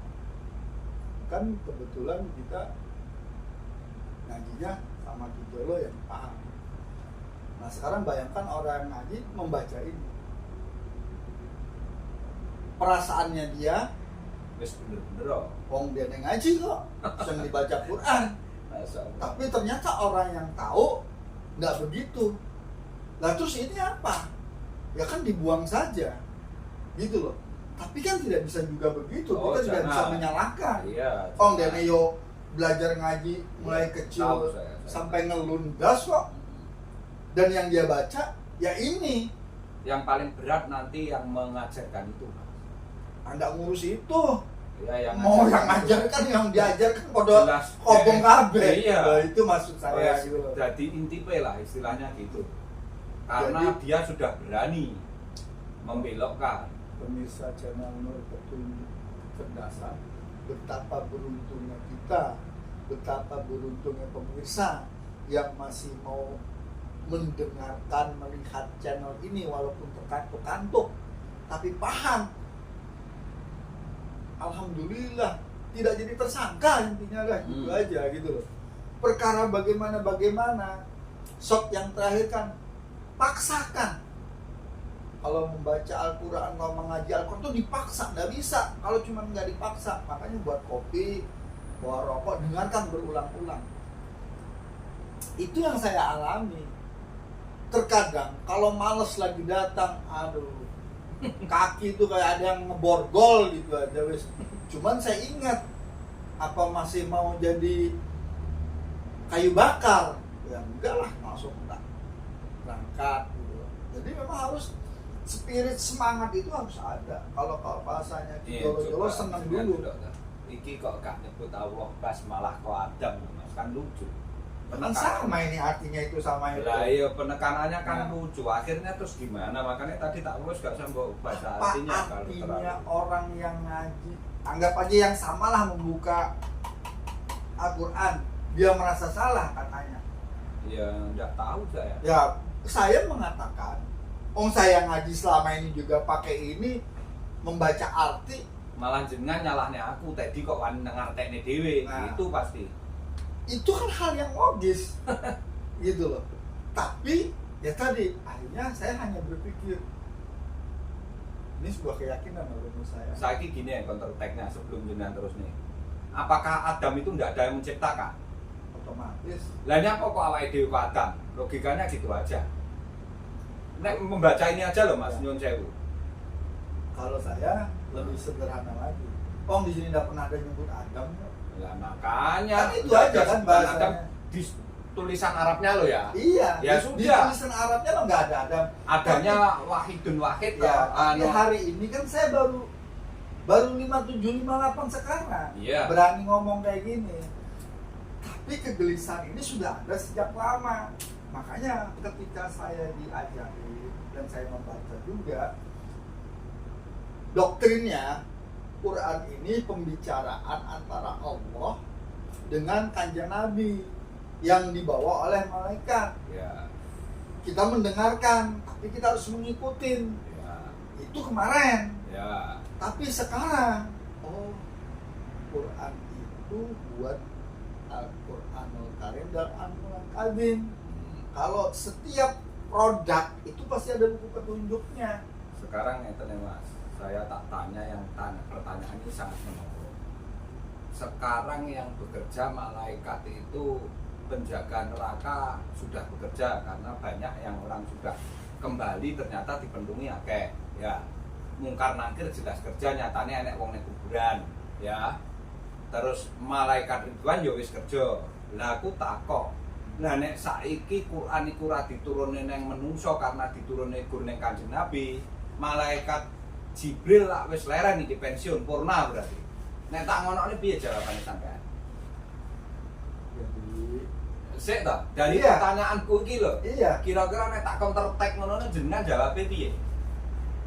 Kan kebetulan kita ngajinya sama Ki Jolo yang paham. Nah, sekarang bayangkan orang yang ngaji membaca ini. Perasaannya dia, Wes bener-bener. wong dia yang ngaji kok, sering dibaca Quran. Masya Allah. Tapi ternyata orang yang tahu nggak begitu. Lah terus ini apa? Ya kan dibuang saja, gitu loh. Tapi kan tidak bisa juga begitu. Oh, Kita tidak jangan. bisa menyalahkan. Iya. Oh, jangan. Dene yo belajar ngaji mulai Tahu kecil saya. sampai ngelundas kok. Dan yang dia baca ya ini. Yang paling berat nanti yang mengajarkan itu, Mas. Anda ngurus itu. Ya, Mau yang ngajarkan itu. ngajarkan yang diajarkan pada Jelas. kobong kabeh. Iya. Nah, itu maksud saya Wes, gitu loh. jadi intipe lah istilahnya gitu. Karena Jadi- dia sudah berani membelokkan. Pemirsa channel Nur Petunjuk Kecerdasan, betapa beruntungnya kita, betapa beruntungnya pemirsa yang masih mau mendengarkan, melihat channel ini walaupun terkantuk-kantuk, tapi paham. Alhamdulillah, tidak jadi tersangka intinya lah, gitu aja gitu loh. Perkara bagaimana, shot yang terakhir kan, paksakan. kalau membaca Al-Quran, kalau mengaji Al-Quran tuh dipaksa, nggak bisa. Kalau cuma nggak dipaksa, makanya buat kopi, bawa rokok, dengarkan berulang-ulang. Itu yang saya alami. Terkadang kalau males lagi datang, aduh, kaki itu kayak ada yang ngeborgol gitu aja wis. Cuman saya ingat, apa masih mau jadi kayu bakar? Ya enggak lah, langsung berangkat gitu. Jadi memang harus spirit semangat itu harus ada. Kalau bahasanya jolo-jolo seneng dulu. Iki kok gak nyebut Allah pas malah kok Adam, Mas, kan lucu. Kan sama ini artinya itu sama itu. Lah iya penekanannya kan lucu. Akhirnya terus gimana? Makanya tadi tak urus gak sampai bahasa Apa artinya kalau artinya terlalu. orang yang ngaji, anggap aja yang samalah membuka Al-Quran, dia merasa salah katanya. Ya enggak tahu saya. Ya saya mengatakan, saya ngaji selama ini juga pakai ini, membaca arti. Malah jenengan nyalahnya aku tadi kok wani ngartekne dhewe. Nah. Itu pasti. Itu kan hal yang logis gitu loh. Tapi ya tadi akhirnya saya hanya berpikir ini sebuah keyakinan menurut saya. Saiki gini ya counter attack-nya sebelum jenengan terus nih. Apakah Adam itu enggak ada yang menciptakan? Otomatis. Lah ini apa kok awake dhewe kok Adam? Logikanya gitu aja. Nek membaca ini aja loh Mas, nyun sewu. Kalau saya lebih sederhana lagi. Di sini tidak pernah ada nyebut Adam. Lah makanya Kan itu aja kan bahasanya. Adam di tulisan Arabnya lo ya. Iya. Ya Di sudah. tulisan Arabnya lo nggak ada Adam. Adanya wahidun wahid Ya, tapi anu. hari ini kan saya baru 5758 sekarang. Iya. Berani ngomong kayak gini. Tapi kegelisahan ini sudah ada sejak lama. Makanya ketika saya diajari dan saya membaca juga doktrinnya, Quran ini pembicaraan antara Allah dengan kanjeng Nabi yang dibawa oleh malaikat. Ya. Kita mendengarkan, tapi kita harus mengikuti. Ya. Itu kemarin. Ya. Tapi sekarang, Quran itu buat Al-Quranul Karim dan Al-Quran Kadim. Kalau setiap produk itu pasti ada buku petunjuknya. Sekarang ngeten ya Mas, saya tak tanya yang pertanyaan ini sangat menarik. Sekarang yang bekerja malaikat itu penjaga neraka sudah bekerja karena banyak yang orang sudah kembali ternyata dipenuhi akeh ya. Mungkar nakir jelas kerja, nyatanya enek wong nek kuburan ya. Terus malaikat Ridwan ya wis kerja. Lah aku takok, lah nek saiki Quran iku ora diturunne nang menungso karena diturunne gur ning Kanjeng Nabi, malaikat Jibril lak wis leren iki pensiun purna berarti. Nek tak ngonokne piye jawabane sampean? Jadi, Sik ta, dari Iya. pertanyaanku iki lho. iya. Kira-kira nek tak counter attack ngono jenengan jawabe piye?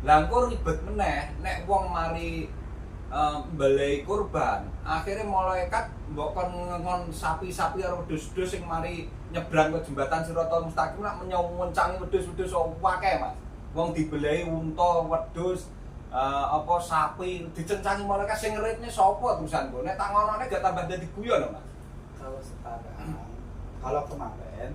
Lah engko ribet meneh nek wong mari mbelei kurban, akhirnya malaikat mbok kon ngon sapi-sapi karo wedhus-wedhus sing mari nyebrang ke jembatan Siratal Mustaqim nak mencangi wedhus-wedhus akeh Mas. Wong dibelei unta, wedhus, apa sapi dicencangi malaikat sing ngeritne sapa tulisanku. Nek tak ngonone gak tambah dadi guyon Mas. Kalau sekarang, kalau kemarin,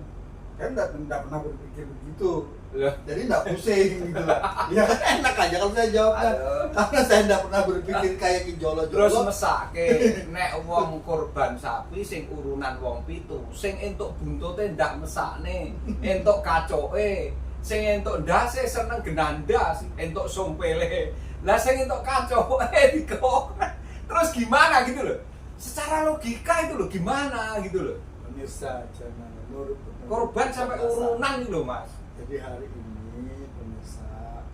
kan enggak pernah berpikir begitu. Loh. Jadi enggak pusing gitu lah. Ya kan enak aja kalau saya jawabnya. Aduh. Karena saya enggak pernah berpikir kayak kijolo-jolo. Terus mesake nek wong kurban sapi sing urunan wong 7, sing entuk buntute ndak mesakne, entuk kacoke, sing entuk ndase seneng genandas, entuk sumpele. Lah sing entuk kacoke dikok. Terus gimana gitu loh. Secara logika itu loh gimana gitu loh. Pemirsa jangan menurut Korban sampai urunan gitu loh Mas. Jadi hari ini pemirsa,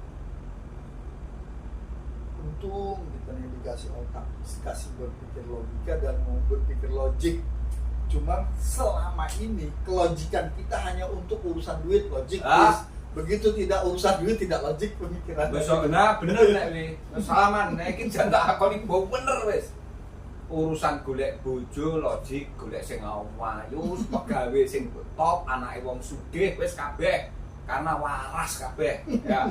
untung kita nih dikasih otak, dikasih berpikir logika dan mau berpikir logik. Cuma selama ini kelogikan kita hanya untuk urusan duit, logik. Begitu tidak urusan duit tidak logik pemikiran. Besok bener nek wi. Salaman nek iki jan tak akoni mbok bener wis. Urusan golek bojo logik, golek sing ayu, pegawe sing top, anake wong sugih wis kabeh. Karena waras kabeh ya.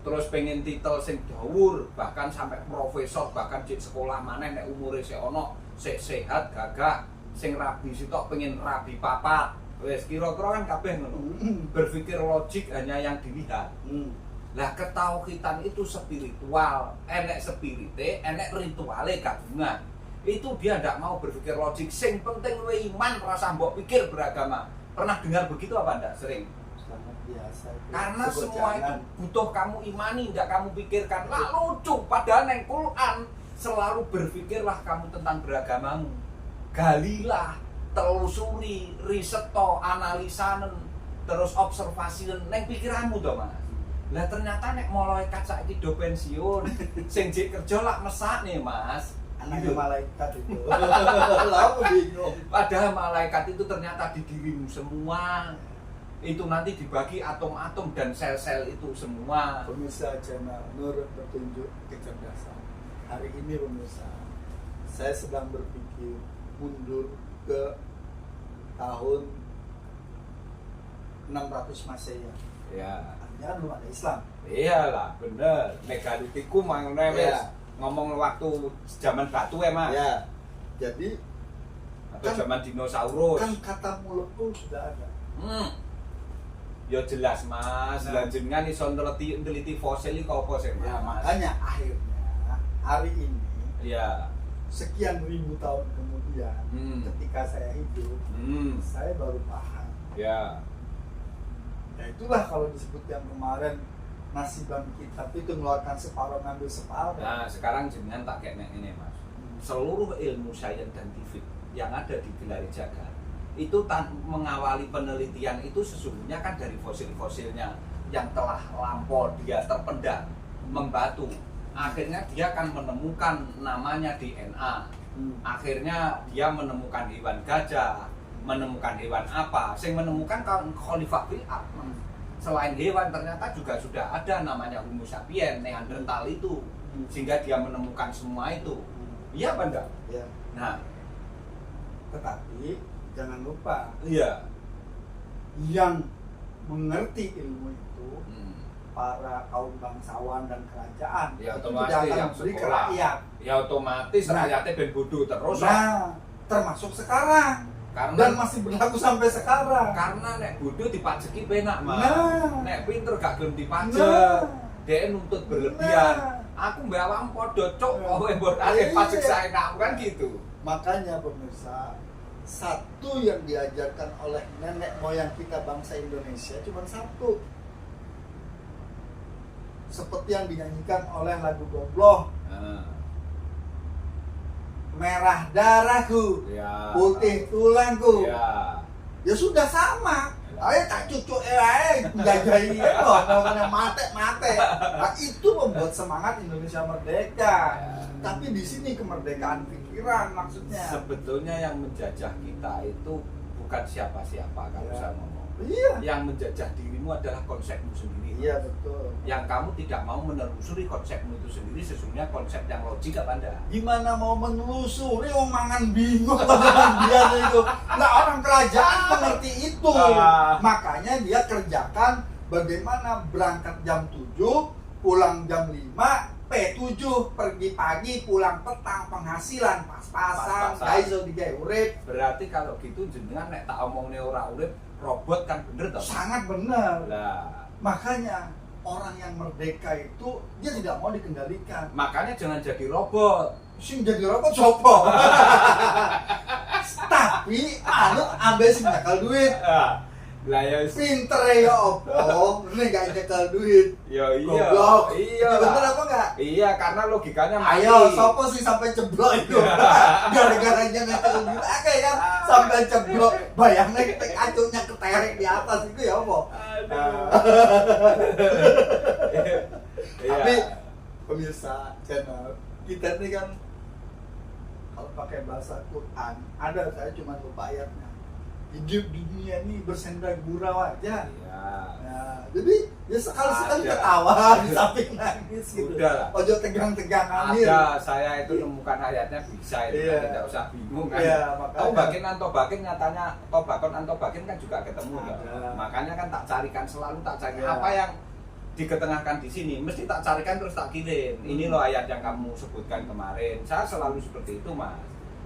Terus pengen titel sing dhawur, bahkan sampai profesor, bahkan di sekolah maneh nek umure sik ana, sik sehat, gagah, sing rabi sitok pengen rabi papat. Wis kira-kira kan kabeh ngono. Berpikir logik hanya yang dilihat. Lah ketauhidan itu spiritual, enek spirite, enek rituale gabungan. Itu dia ndak mau berpikir logik, sing penting lu iman, rasa mbok pikir beragama. Pernah dengar begitu apa ndak? Sering. Sangat biasa itu. Karena Sebut semua jangan. itu butuh kamu imani, ndak kamu pikirkan. Lah lucu, padahal neng Quran selalu berpikirlah kamu tentang beragamamu. Galilah, telusuri, riseto, analisanen, terus observasi neng pikiranmu to, Mas. Lah ternyata nek malaikat saiki do pensiun, sing jek kerja lak mesake, Mas. Anaknya malaikat itu. Lah aku bingung. Padahal malaikat itu ternyata di dirimu semua. Itu nanti dibagi atom-atom dan sel-sel itu semua. Pemirsa channel Nur Petunjuk Kecerdasan. Hari ini pemirsa, saya sedang berpikir mundur ke tahun 600 Masehi. Ya. Artinya kan belum ada Islam. Iyalah, bener. Megalitikum mang wis Iya. ngomong waktu zaman batu ya, Mas. Ya. Jadi Atau Kan- zaman dinosaurus. kan kata molekul sudah ada. Ya jelas, Mas. Nah. Lah jenengan iso neliti fosil iki apa sih, Ya, Mas? makanya akhirnya hari ini Iya. sekian ribu tahun kemudian ketika saya hidup, saya baru paham. Ya. Ya itulah kalau disebut yang kemarin nasiban kitab itu mengeluarkan separuh ngambil separuh. Nah, sekarang jenengan tak kayak ini, Mas. Seluruh ilmu sains dan saintifik yang ada di Gelari Jagat itu mengawali penelitian itu sesungguhnya kan dari fosil-fosilnya yang telah lampau dia terpendam membatu. Akhirnya dia akan menemukan namanya DNA. Akhirnya dia menemukan hewan gajah, menemukan hewan apa. Sing menemukan Khalifah bil Ard. Selain hewan ternyata juga sudah ada namanya Homo sapiens, Neanderthal itu. Sehingga dia menemukan semua itu. Iya apa enggak? Ya, Nah, tetapi jangan lupa iya. yang mengerti ilmu itu para kaum bangsawan dan kerajaan Ya itu otomatis tidak akan yang memberi ke sekolah. rakyat. Ya otomatis Nah. rakyatnya ben bodoh terus. Nah, termasuk sekarang Karena dan masih berlaku sampai sekarang. karena nek bodoh dipajeki penak, Mas. Nah. Nek pinter gak gelem dipajak. Nah. Dia nuntut berlebihan. Nah. Aku mbak awam podo cok, Nah. kowe mbok akeh Iya. pajak saya kan gitu. Makanya pemirsa, satu yang diajarkan oleh nenek moyang kita bangsa Indonesia cuma satu. Seperti yang dinyanyikan oleh lagu Gobloh, Nah, merah darahku, ya. putih tulangku. Ya. Ya sudah sama. Ayo tak cucuk jajahi ngomongnya mate. Nah, itu membuat semangat Indonesia merdeka. Tapi di sini kemerdekaan pikiran maksudnya. Sebetulnya yang menjajah kita itu bukan siapa-siapa kalau Ya. saya ngomong. Iya. Yang menjajah dirimu adalah konsepmu sendiri. Iya betul. Yang kamu tidak mau menelusuri konsepmu itu sendiri sesungguhnya konsep yang logik apa enggak? Gimana mau menelusuri omongan bingung omongan dia itu. Nah, orang kerajaan mengerti itu. Makanya dia kerjakan bagaimana berangkat jam 7, pulang jam 5, P7, pergi pagi, pulang petang, penghasilan pas-pasan, Pas-pasan. gaiso digawe urip. Berarti kalau gitu jenengan nek tak omongne ora urip, robot kan bener toh? Sangat benar. Lah, Makanya orang yang merdeka itu dia tidak mau dikendalikan. makanya jangan jadi robot. Sing jadi robot sopo. Tapi anu ambil sing nyekel duit. Lah ya Pinter ya opo, ini gak nyekel duit. ya iya. Goblok. Iya. Ini bener lah. apa enggak? Iya, karena logikanya mati. Ayo, sopo sih sampai ceblok itu? Gara-gara dia nyekel duit akeh kan sampai ceblok. Bayangnya kacungnya keterek di atas itu ya opo. Aduh. Iya. Tapi pemirsa channel kita ini kan kalau pakai bahasa Quran ada, saya cuma lupa ayatnya. Hidup di dunia ini bersenda gurau aja. Iya. Nah, jadi ya sekali-sekali Ada. ketawa di samping nangis gitu. Udah lah. Ojo tegang-tegang amin. Ada, saya itu nemukan ayatnya bisa itu Iya. tidak usah bingung kan. Iya, makanya. Tobakin nyatanya tobakin kan juga ketemu Ada. kan. Makanya kan tak carikan selalu tak cari Iya. apa yang diketengahkan di sini mesti tak carikan terus tak kirim. Ini loh ayat yang kamu sebutkan kemarin. Saya selalu seperti itu, Mas.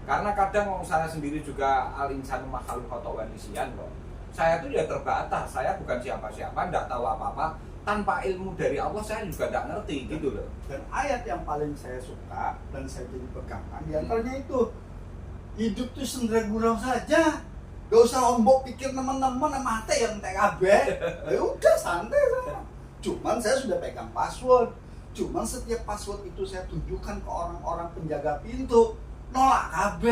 Karena kadang saya sendiri juga al insanu makhluk khotowan isian kok. Saya tuh ya terbatas, saya bukan siapa-siapa, nggak tahu apa-apa. Tanpa ilmu dari Allah saya juga nggak ngerti gitu loh. Dan ayat yang paling saya suka dan saya jadi pegangan diantaranya itu, hidup tuh sendiri gurau saja, gak usah ombok pikir teman-teman mati yang TKB. Ya udah santai saya. Cuman saya sudah pegang password. Cuman setiap password itu saya tunjukkan ke orang-orang penjaga pintu, nolak KB.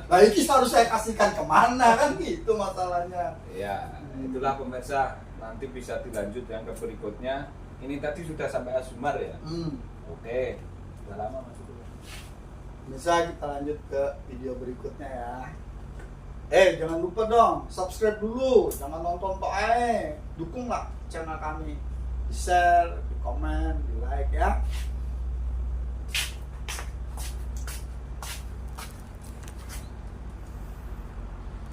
Nah ini harus saya kasihkan kemana kan gitu masalahnya. Ya, itulah pemirsa, nanti bisa dilanjut yang ke berikutnya. Ini tadi sudah sampai Azumar ya. Oke, udah lama masuk dulu. Bisa kita lanjut ke video berikutnya ya. Jangan lupa dong, subscribe dulu, jangan nonton tok ae. Dukunglah channel kami, di share, di komen, di like ya.